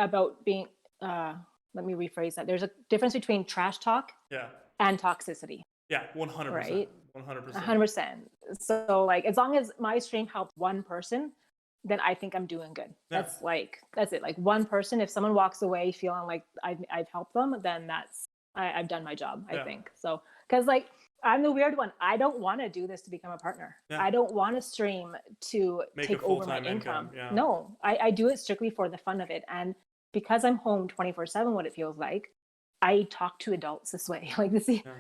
let me rephrase that. There's a difference between trash talk Yeah. and toxicity, Yeah. 100%. right? 100%. 100%. So like as long as my stream helped one person, then I think I'm doing good. Yeah. That's it. Like one person, if someone walks away feeling like I've helped them, then I've done my job, I Yeah. think. So because like I'm the weird one. I don't want to do this to become a partner. Yeah. I don't want to stream to Make a take over my full-time income, yeah. No, I do it strictly for the fun of it. And because I'm home 24/7, what it feels like, I talk to adults this way. Like this is Yeah.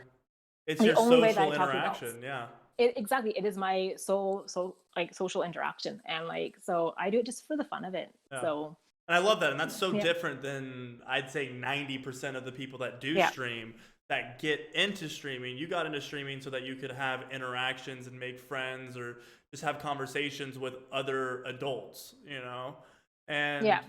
It's the your only way that social I talk to adults. interaction, yeah. Exactly. It is my social interaction. And like, so I do it just for the fun of it. Yeah. So, And I love that. And that's so Yeah. different than I'd say 90% of the people that do Yeah. stream that get into streaming. You got into streaming so that you could have interactions and make friends or just have conversations with other adults, you know? And Yeah.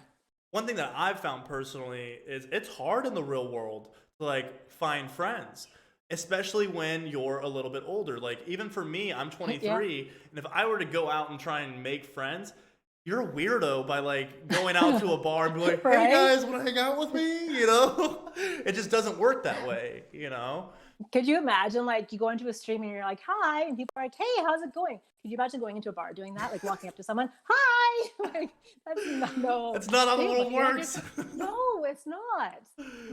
one thing that I've found personally is it's hard in the real world to like find friends, especially when you're a little bit older. Like even for me, I'm 23, and if I were to go out and try and make friends, you're a weirdo by like going out to a bar and be like, hey Right? guys, want to hang out with me? You know, it just doesn't work that way, you know? Could you imagine like you go into a stream and you're like, hi, and people are like, hey, how's it going? Could you imagine going into a bar doing that? Like walking up to someone, hi. Like that's no. That's not how the thing. world Like, works. No, it's not.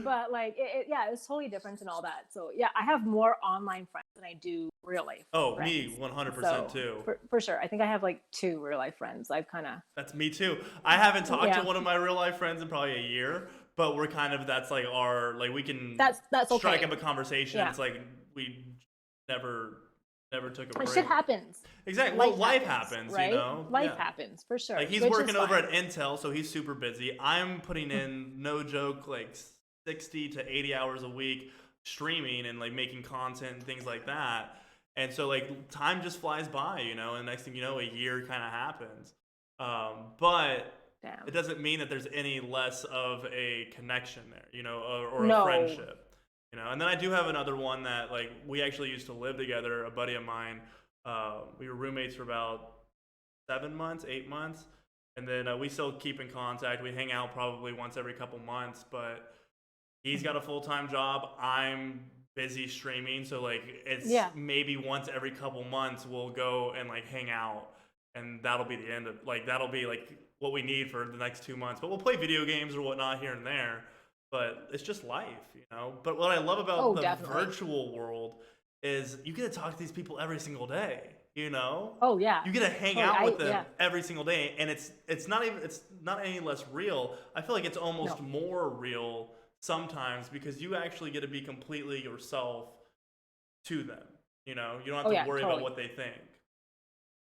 But like, yeah, it's totally different and all that. So yeah, I have more online friends than I do real life. Oh, friends. me 100% So, too. For sure. I think I have like 2 real life friends. I've kind of. That's me too. I haven't talked Yeah. to one of my real life friends in probably a year, but we're kind of that's like our like we can That's okay. strike up a conversation. Yeah. It's like we never took a But break. shit happens. Exactly. Well, life happens, right? you know. Life Yeah. happens for sure. Like he's which is working over fine. at Intel, so he's super busy. I'm putting in no joke like 60 to 80 hours a week streaming and like making content and things like that. And so like time just flies by, you know, and next thing you know, a year kind of happens. But Damn. it doesn't mean that there's any less of a connection there, you know, or No. a friendship, you know. And then I do have another one that like we actually used to live together, a buddy of mine. We were roommates for about 7 months, 8 months, and then we still keep in contact. We hang out probably once every couple months, but he's got a full-time job. I'm busy streaming, so like it's Yeah. maybe once every couple months we'll go and like hang out. and that'll be the end of that'll be like what we need for the next 2 months. But we'll play video games or whatnot here and there. But it's just life, you know. But what I love about the definitely. virtual world is you get to talk to these people every single day. You know. Oh yeah. You get to hang Totally. out with them every single day, and it's not any less real. I feel like it's almost more real sometimes because you actually get to be completely yourself to them. You know, you don't have to worry about what they think.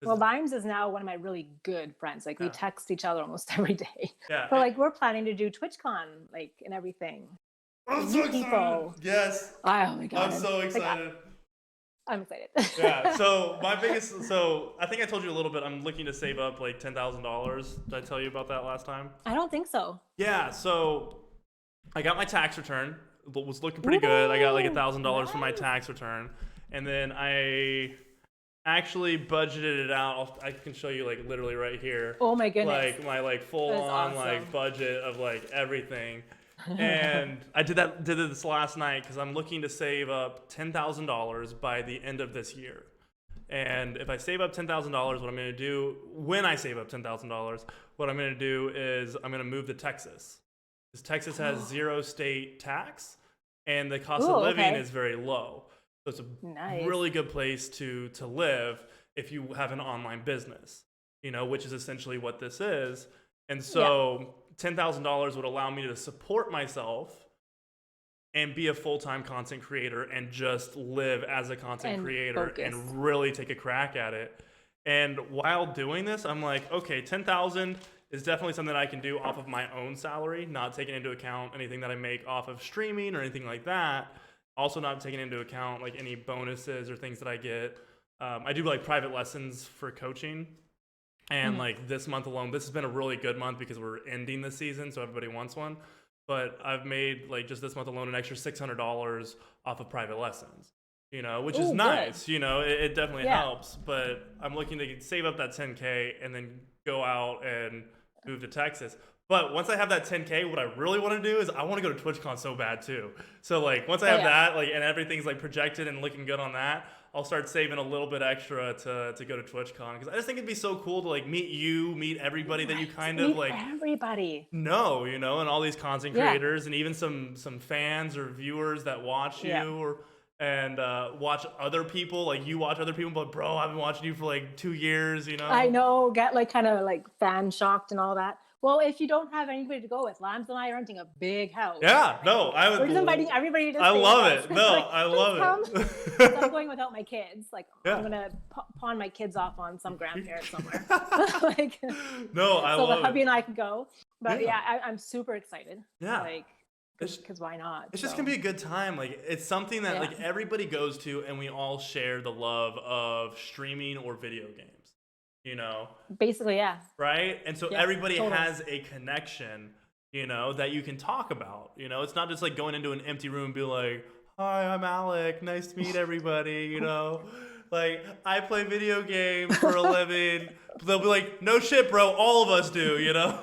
Well, Limes is now one of my really good friends. Like we text each other almost every day. Yeah. But like we're planning to do TwitchCon and everything. I'm so excited. Yes. Oh my god. I'm so excited. Like, I'm excited. Yeah. So I think I told you a little bit. I'm looking to save up like $10,000. Did I tell you about that last time? I don't think so. Yeah. So I got my tax return. It was looking pretty good. I got like $1,000 for my tax return, and then I actually budgeted it out. I can show you like literally right here. Oh my goodness. Like my full on like budget of like everything. And I did this last night because I'm looking to save up $10,000 by the end of this year. And if I save up $10,000, what I'm going to do when I save up $10,000, what I'm going to do is I'm going to move to Texas. Because Texas has 0 state tax, and the cost of living is very low. So it's a really good place to live if you have an online business, you know, which is essentially what this is. And so $10,000 would allow me to support myself and be a full-time content creator and just live as a content creator and really take a crack at it. And while doing this, I'm like, okay, 10,000 is definitely something that I can do off of my own salary, not taking into account anything that I make off of streaming or anything like that. Also not taking into account like any bonuses or things that I get. I do like private lessons for coaching. And like this month alone, this has been a really good month because we're ending the season, so everybody wants one. But I've made like just this month alone an extra $600 off of private lessons, you know, which is nice. Good. You know, it definitely helps. But I'm looking to save up that 10K and then go out and move to Texas. But once I have that 10K, what I really want to do is I want to go to TwitchCon so bad too. So like once I have that, like, and everything's like projected and looking good on that, I'll start saving a little bit extra to go to TwitchCon, because I just think it'd be so cool to like meet everybody that you kind of like know, you know, and all these content creators and even some fans or viewers that watch you and watch other people, like you watch other people, but bro, I've been watching you for like 2 years, you know. I know, get like kind of like fan shocked and all that. Well, if you don't have anybody to go with, Lambs and I are renting a big house. Yeah, no, we're just inviting everybody to. I love it. No, like, I love it. I'm going without my kids. Like I'm gonna pawn my kids off on some grandparent somewhere. Like, no, I love it. So the hubby and I can go. But I'm super excited. Yeah. Like, because why not? It's just gonna be a good time. Like it's something that like everybody goes to, and we all share the love of streaming or video games. You know, basically, right? And so everybody has a connection, you know, that you can talk about. You know, it's not just like going into an empty room and be like, hi, I'm Alec, nice to meet everybody, you know, like I play video games for a living. They'll be like, no shit, bro, all of us do, you know.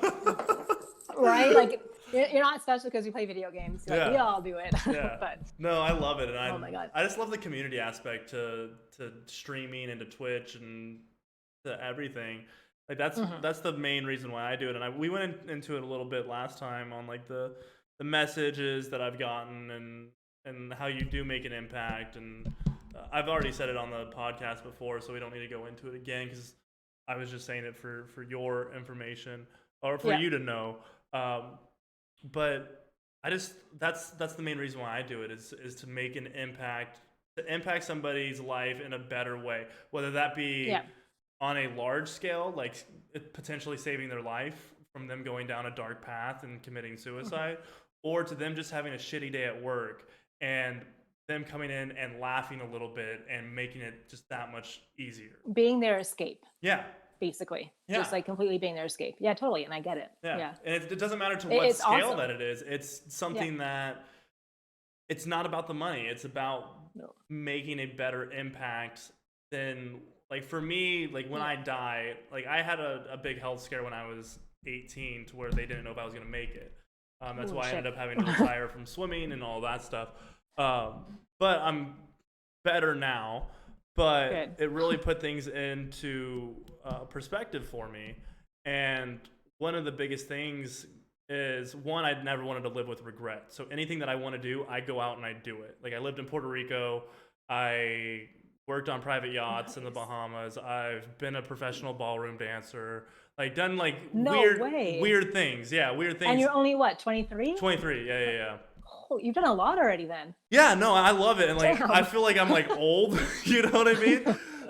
Right? Like you're not special because you play video games. Like, we all do it. But no, I love it. And oh my God. I just love the community aspect to streaming and to Twitch and to everything. Like that's the main reason why I do it. And we went into it a little bit last time on like the messages that I've gotten and how you do make an impact. And I've already said it on the podcast before, so we don't need to go into it again, because I was just saying it for your information or for you to know. But I just that's the main reason why I do it is to make an impact, to impact somebody's life in a better way, whether that be on a large scale, like potentially saving their life from them going down a dark path and committing suicide, or to them just having a shitty day at work and them coming in and laughing a little bit and making it just that much easier. Being their escape. Yeah. Basically. Yeah. Just like completely being their escape. Yeah, totally. And I get it. Yeah. And it doesn't matter to what scale that it is. It's something that it's not about the money. It's about making a better impact than, like for me, like when I die, like I had a big health scare when I was 18 to where they didn't know if I was going to make it. That's why I ended up having to retire from swimming and all that stuff. But I'm better now. but Good. it really put things into perspective for me. And one of the biggest things is, one, I'd never wanted to live with regret. So anything that I want to do, I go out and I do it. Like, I lived in Puerto Rico. I worked on private yachts in the Bahamas. I've been a professional ballroom dancer. Like, done like No way. weird things. Yeah, weird things. And you're only what, 23? 23. Yeah. Oh, you've done a lot already then. Yeah, no, I love it. And like, Damn. I feel like I'm like old, you know what I mean?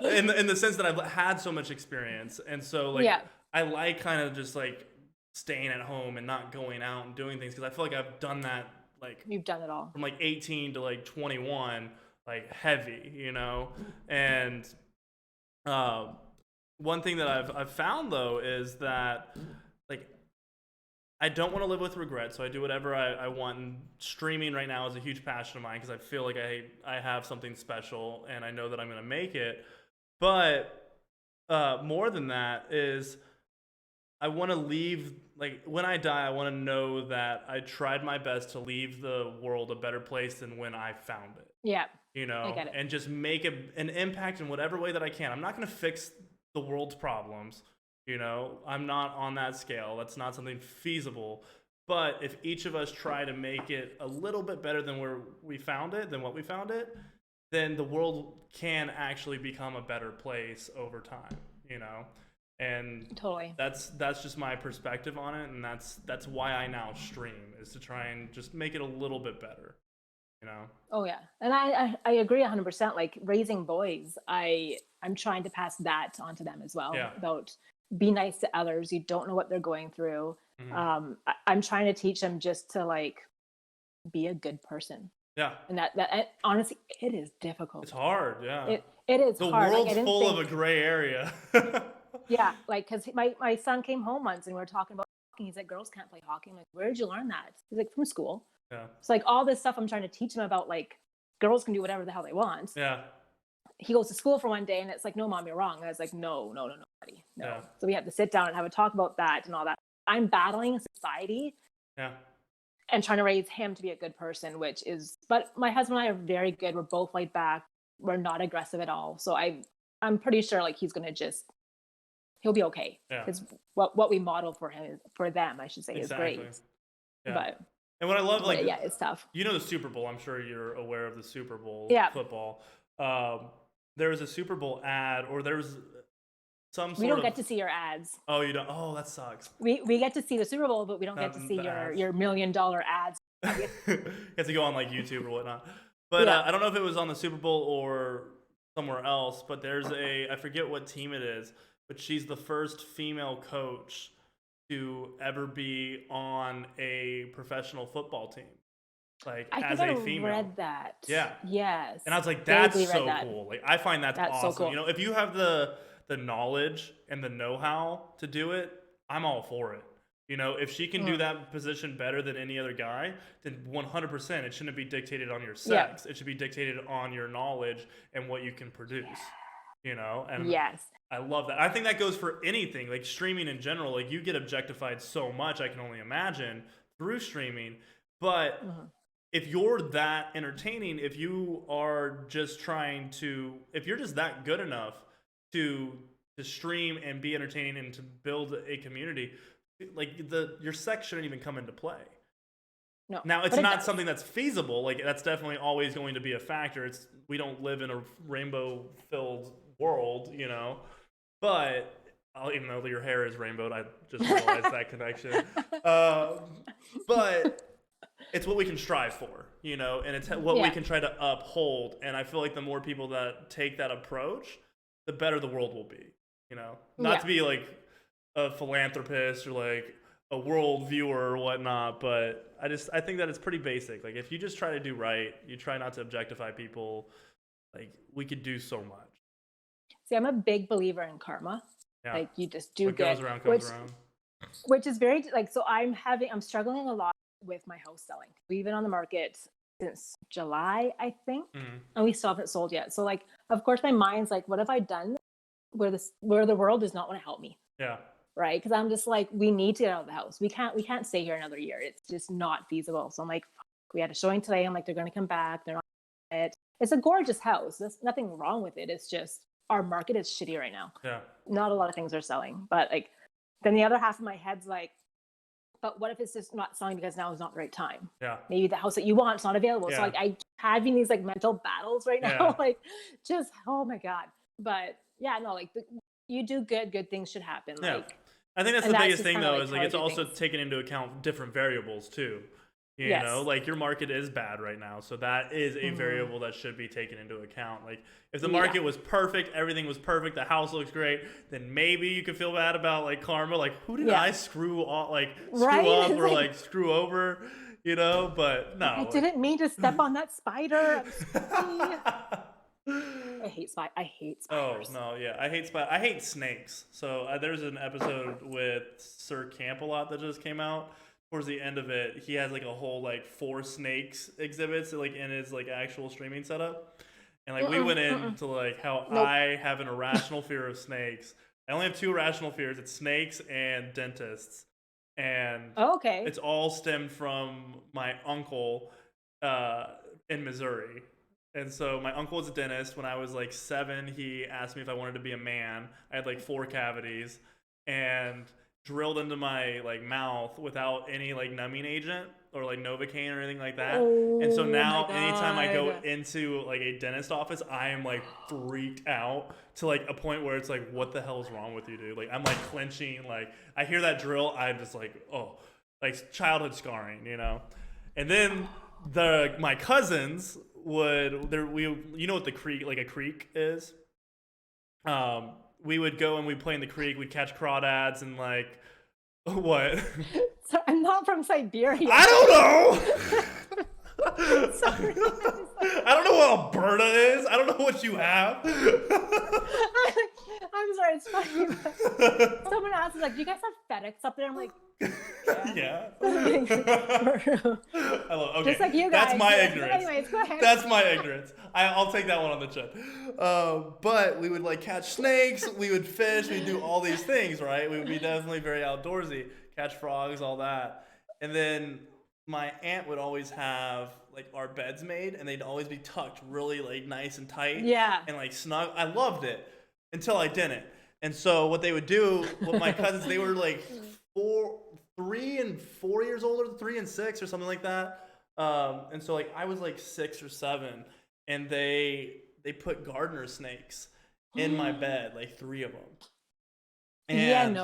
In the sense that I've had so much experience. And so like, I like kind of just like staying at home and not going out and doing things, because I feel like I've done that, like, you've done it all from like 18 to like 21, like heavy, you know? And one thing that I've found though is that like, I don't want to live with regret, so I do whatever I want. And streaming right now is a huge passion of mine, because I feel like I have something special and I know that I'm going to make it. But more than that is, I want to leave, like, when I die, I want to know that I tried my best to leave the world a better place than when I found it. Yeah. You know, I get it. and just make an impact in whatever way that I can. I'm not going to fix the world's problems. You know, I'm not on that scale. That's not something feasible. But if each of us try to make it a little bit better than where we found it, than what we found it, then the world can actually become a better place over time, you know? And totally, that's just my perspective on it, and that's why I now stream, is to try and just make it a little bit better, you know? Oh yeah, and I agree 100%. Like, raising boys, I'm trying to pass that on to them as well. Yeah. About be nice to others. You don't know what they're going through. Mm-hmm. I'm trying to teach them just to like be a good person. Yeah. And that honestly, it is difficult. It's hard. Yeah. It is the hard. The world's like, full of a gray area. Yeah, like, because my son came home once and we were talking about hockey. He's like, girls can't play hockey. I'm like, where did you learn that? He's like, from school. Yeah. It's like all this stuff I'm trying to teach him about, like, girls can do whatever the hell they want. Yeah. He goes to school for one day and it's like, no, Mom, you're wrong. And I was like, no, buddy, no. Yeah. So we have to sit down and have a talk about that and all that. I'm battling society. Yeah. And trying to raise him to be a good person, but my husband and I are very good. We're both laid back. We're not aggressive at all. So I'm pretty sure like he's going to he'll be okay. Because what we model for them, I should say, exactly. is great. Yeah. But, and what I love, like, yeah, it's tough. You know the Super Bowl. I'm sure you're aware of the Super Bowl football. There was a Super Bowl ad, or there was some sort of... We don't get to see your ads. Oh, you don't? Oh, that sucks. We get to see the Super Bowl, but we don't get to see your $1 million ads. You have to go on like YouTube or whatnot. But I don't know if it was on the Super Bowl or somewhere else, but there's I forget what team it is, but she's the first female coach to ever be on a professional football team. Like, as a female. I read that. Yeah. Yes. And I was like, that's so cool. Like, I find that's awesome. So cool. You know, if you have the knowledge and the know-how to do it, I'm all for it. You know, if she can do that position better than any other guy, then 100%, it shouldn't be dictated on your sex. It should be dictated on your knowledge and what you can produce. You know? And I love that. I think that goes for anything, like streaming in general. Like, you get objectified so much, I can only imagine, through streaming. But if you're that entertaining, if you are just if you're just that good enough to stream and be entertaining and to build a community, like, your sex shouldn't even come into play. No. Now, it's not something that's feasible. Like, that's definitely always going to be a factor. We don't live in a rainbow-filled world, you know. But even though your hair is rainbowed, I just realized that connection. But it's what we can strive for, you know, and it's what we can try to uphold. And I feel like the more people that take that approach, the better the world will be, you know. Not to be like a philanthropist or like a world viewer or whatnot, but I think that it's pretty basic. Like, if you just try to do right, you try not to objectify people, like, we could do so much. See, I'm a big believer in karma. Yeah. Like, you just do what good. Goes around, comes around. Which is very, like, so I'm struggling a lot with my house selling. We've been on the market since July, I think, and we still haven't sold yet. So, like, of course, my mind's like, what have I done where the world does not want to help me? Yeah. Right? Because I'm just like, we need to get out of the house. We can't stay here another year. It's just not feasible. So I'm like, we had a showing today. I'm like, they're going to come back. They're not. it. It's a gorgeous house. There's nothing wrong with it. It's just our market is shitty right now. Yeah. Not a lot of things are selling. But like, then the other half of my head's like, but what if it's just not selling because now is not the right time? Yeah. Maybe the house that you want is not available. Yeah. So like I having these like mental battles right now, Yeah. like just oh my God. But yeah, no, like you do good things should happen. Yeah. Like I think that's and the that's biggest just thing kinda though, like is how like I it's do also things. taking into account different variables too. You Yes. know, like your market is bad right now, so that is a variable that should be taken into account. Like if the market was perfect, everything was perfect, the house looks great, then maybe you could feel bad about like karma, like who did I screw up, Right? or like screw over, you know? But no, I didn't mean to step on that spider. I'm sorry. I hate Oh spiders. no, yeah, I hate snakes. So there's an episode with Sir Camp-a-Lot that just came out. Towards the end of it, he has like a whole like 4 snakes exhibits like in his like actual streaming setup, and like we went into like how I have an irrational fear of snakes. I only have 2 irrational fears: it's snakes and dentists, and Okay. it's all stemmed from my uncle in Missouri. And so my uncle was a dentist. When I was like 7, he asked me if I wanted to be a man. I had like 4 cavities and drilled into my like mouth without any like numbing agent or like Novocaine or anything like that. And so now anytime I go into like a dentist office, I am like freaked out to like a point where it's like, what the hell is wrong with you, dude? Like I'm like clenching, like I hear that drill, I'm just like, oh, like childhood scarring, you know? And then my cousins would you know what the creek, like a creek is? We would go and we'd play in the creek, we'd catch crawdads and like what? So I'm not from Siberia. I don't know. Sorry. I don't know what Alberta is. I don't know what you have. I'm sorry, it's funny. Someone asked me, like, do you guys have FedEx up there? I'm like, Yeah. I love, okay. Just like you guys. That's my ignorance. Anyways, go ahead. That's my ignorance. I'll take that one on the chin. But we would like catch snakes, we would fish, we'd do all these things, right? We would be definitely very outdoorsy, catch frogs, all that. And then my aunt would always have like our beds made, and they'd always be tucked really like nice and tight. Yeah. And like snug. I loved it until I didn't. And so what they would do, what my cousins, they were like 3 and 4 years older, 3 and 6 or something like that. And so like I was like 6 or 7, and they put gardener snakes in my bed, like 3 of them. And,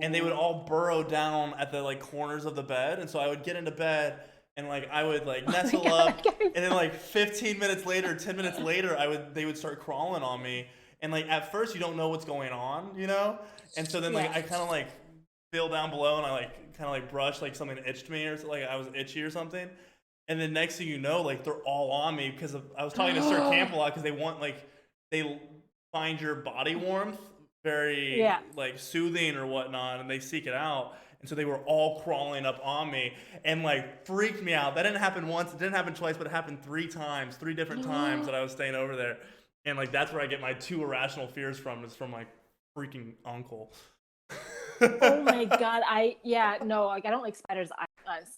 and they would all burrow down at the like corners of the bed, and so I would get into bed and like I would like nestle up, and then like 15 minutes later, 10 minutes later, they would start crawling on me, and like at first you don't know what's going on, you know, and so then like I kind of like feel down below, and I like kind of like brush like something itched me, or like I was itchy or something, and then next thing you know, like they're all on me because I was talking to Sir Camp-a-Lot because they find your body warmth very like soothing or whatnot, and they seek it out, and so they were all crawling up on me and like freaked me out. That didn't happen once, it didn't happen twice, but it happened 3 different times that I was staying over there. And like that's where I get my 2 irrational fears from, is from my freaking uncle. Oh my God. No, like I don't like spiders,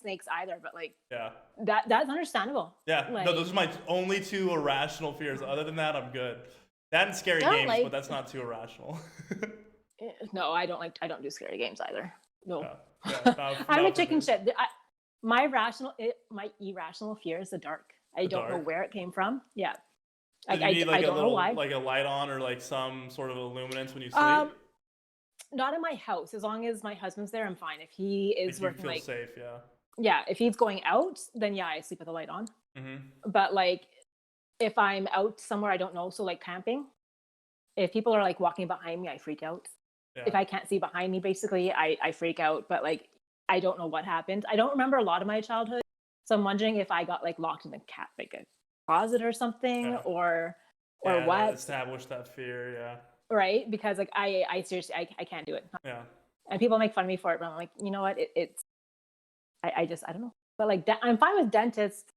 snakes either, but like that's understandable. Yeah, like, no, those are my only 2 irrational fears. Other than that, I'm good. That and scary games, but that's not too irrational. No, I don't do scary games either. No. I'm a chicken shit. My irrational fear is the dark. I don't know where it came from. Yeah. I don't know why. Like a light on or like some sort of illuminance when you sleep? Not in my house. As long as my husband's there, I'm fine. If he is working, you feel safe, yeah. Yeah, if he's going out, then I sleep with the light on. Mm-hmm. But like, if I'm out somewhere I don't know, so like camping, if people are like walking behind me, I freak out. Yeah. If I can't see behind me, basically, I freak out. But like, I don't know what happened. I don't remember a lot of my childhood, so I'm wondering if I got like locked in like a closet or something, or what. Establish that fear, yeah. Right, because like I seriously I can't do it. Yeah. And people make fun of me for it, but I'm like, you know what? I don't know. But like, I'm fine with dentists,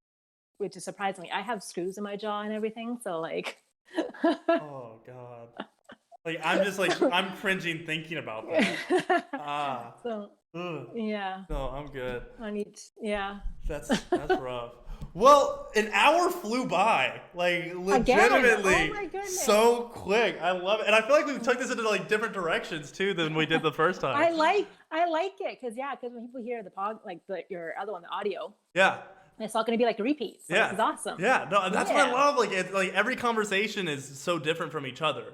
which is surprisingly, I have screws in my jaw and everything. So like. Oh God. Like I'm cringing thinking about that. So. Yeah. No, I'm good. That's rough. Well, an hour flew by, like legitimately, Oh my goodness. so quick. I love it, and I feel like we took this into like different directions too than we did the first time. I like it because when people hear the your other one, the audio, Yeah. it's not going to be like a repeat. So Yeah. this is awesome. Yeah. No, that's what I love. Like, like every conversation is so different from each other.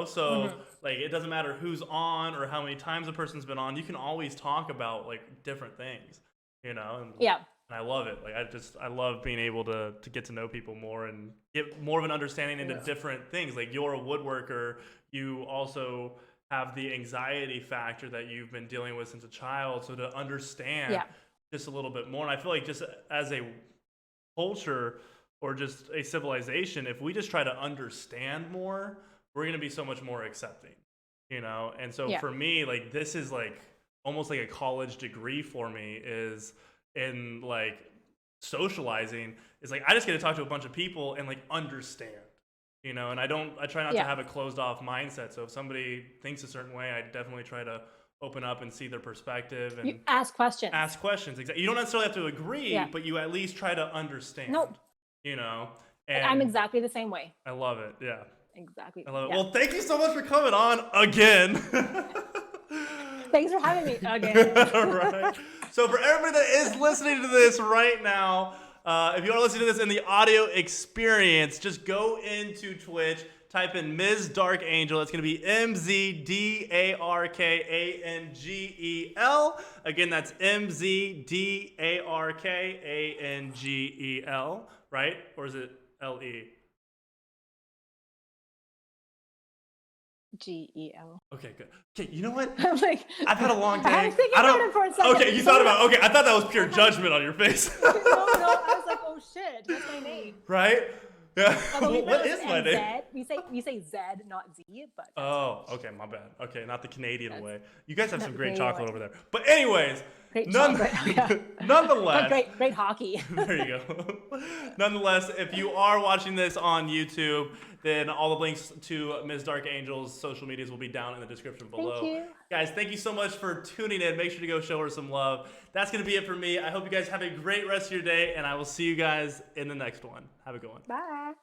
So like it doesn't matter who's on or how many times a person's been on. You can always talk about like different things. And I love it. Like I love being able to get to know people more and get more of an understanding into different things. Like you're a woodworker, you also have the anxiety factor that you've been dealing with since a child. So to understand just a little bit more. And I feel like just as a culture or just a civilization, if we just try to understand more, we're going to be so much more accepting, And so for me, like this is like almost like a college degree for me is in like socializing is like I just get to talk to a bunch of people and like understand, and I try not to have a closed off mindset. So if somebody thinks a certain way, I definitely try to open up and see their perspective and you ask questions. Exactly. You don't necessarily have to agree, but you at least try to understand. Nope. And I'm exactly the same way. I love it. Yeah. Exactly. I love it. Well, thank you so much for coming on again. Thanks for having me again. All right. So for everybody that is listening to this right now, if you are listening to this in the audio experience, just go into Twitch, type in MzDarkAngel. It's going to be MzDarkAngel. Again, that's MzDarkAngel, right? Or is it LE? GEL. Okay, good. Okay, you know what? I'm like, I've had a long day. I was thinking about it for a second. Okay, you thought about it. Okay, I thought that was pure judgment on your face. No, I was like, oh shit, that's my name. Right? Yeah. What is my name? We say Z, not Z, but. Oh, okay, my bad. Okay, not the Canadian way. You guys have some great chocolate over there. But anyways, nonetheless. Great hockey. There you go. Nonetheless, if you are watching this on YouTube, then all the links to MzDarkAngel's social medias will be down in the description below. Thank you. Guys, thank you so much for tuning in. Make sure to go show her some love. That's going to be it for me. I hope you guys have a great rest of your day, and I will see you guys in the next one. Have a good one. Bye.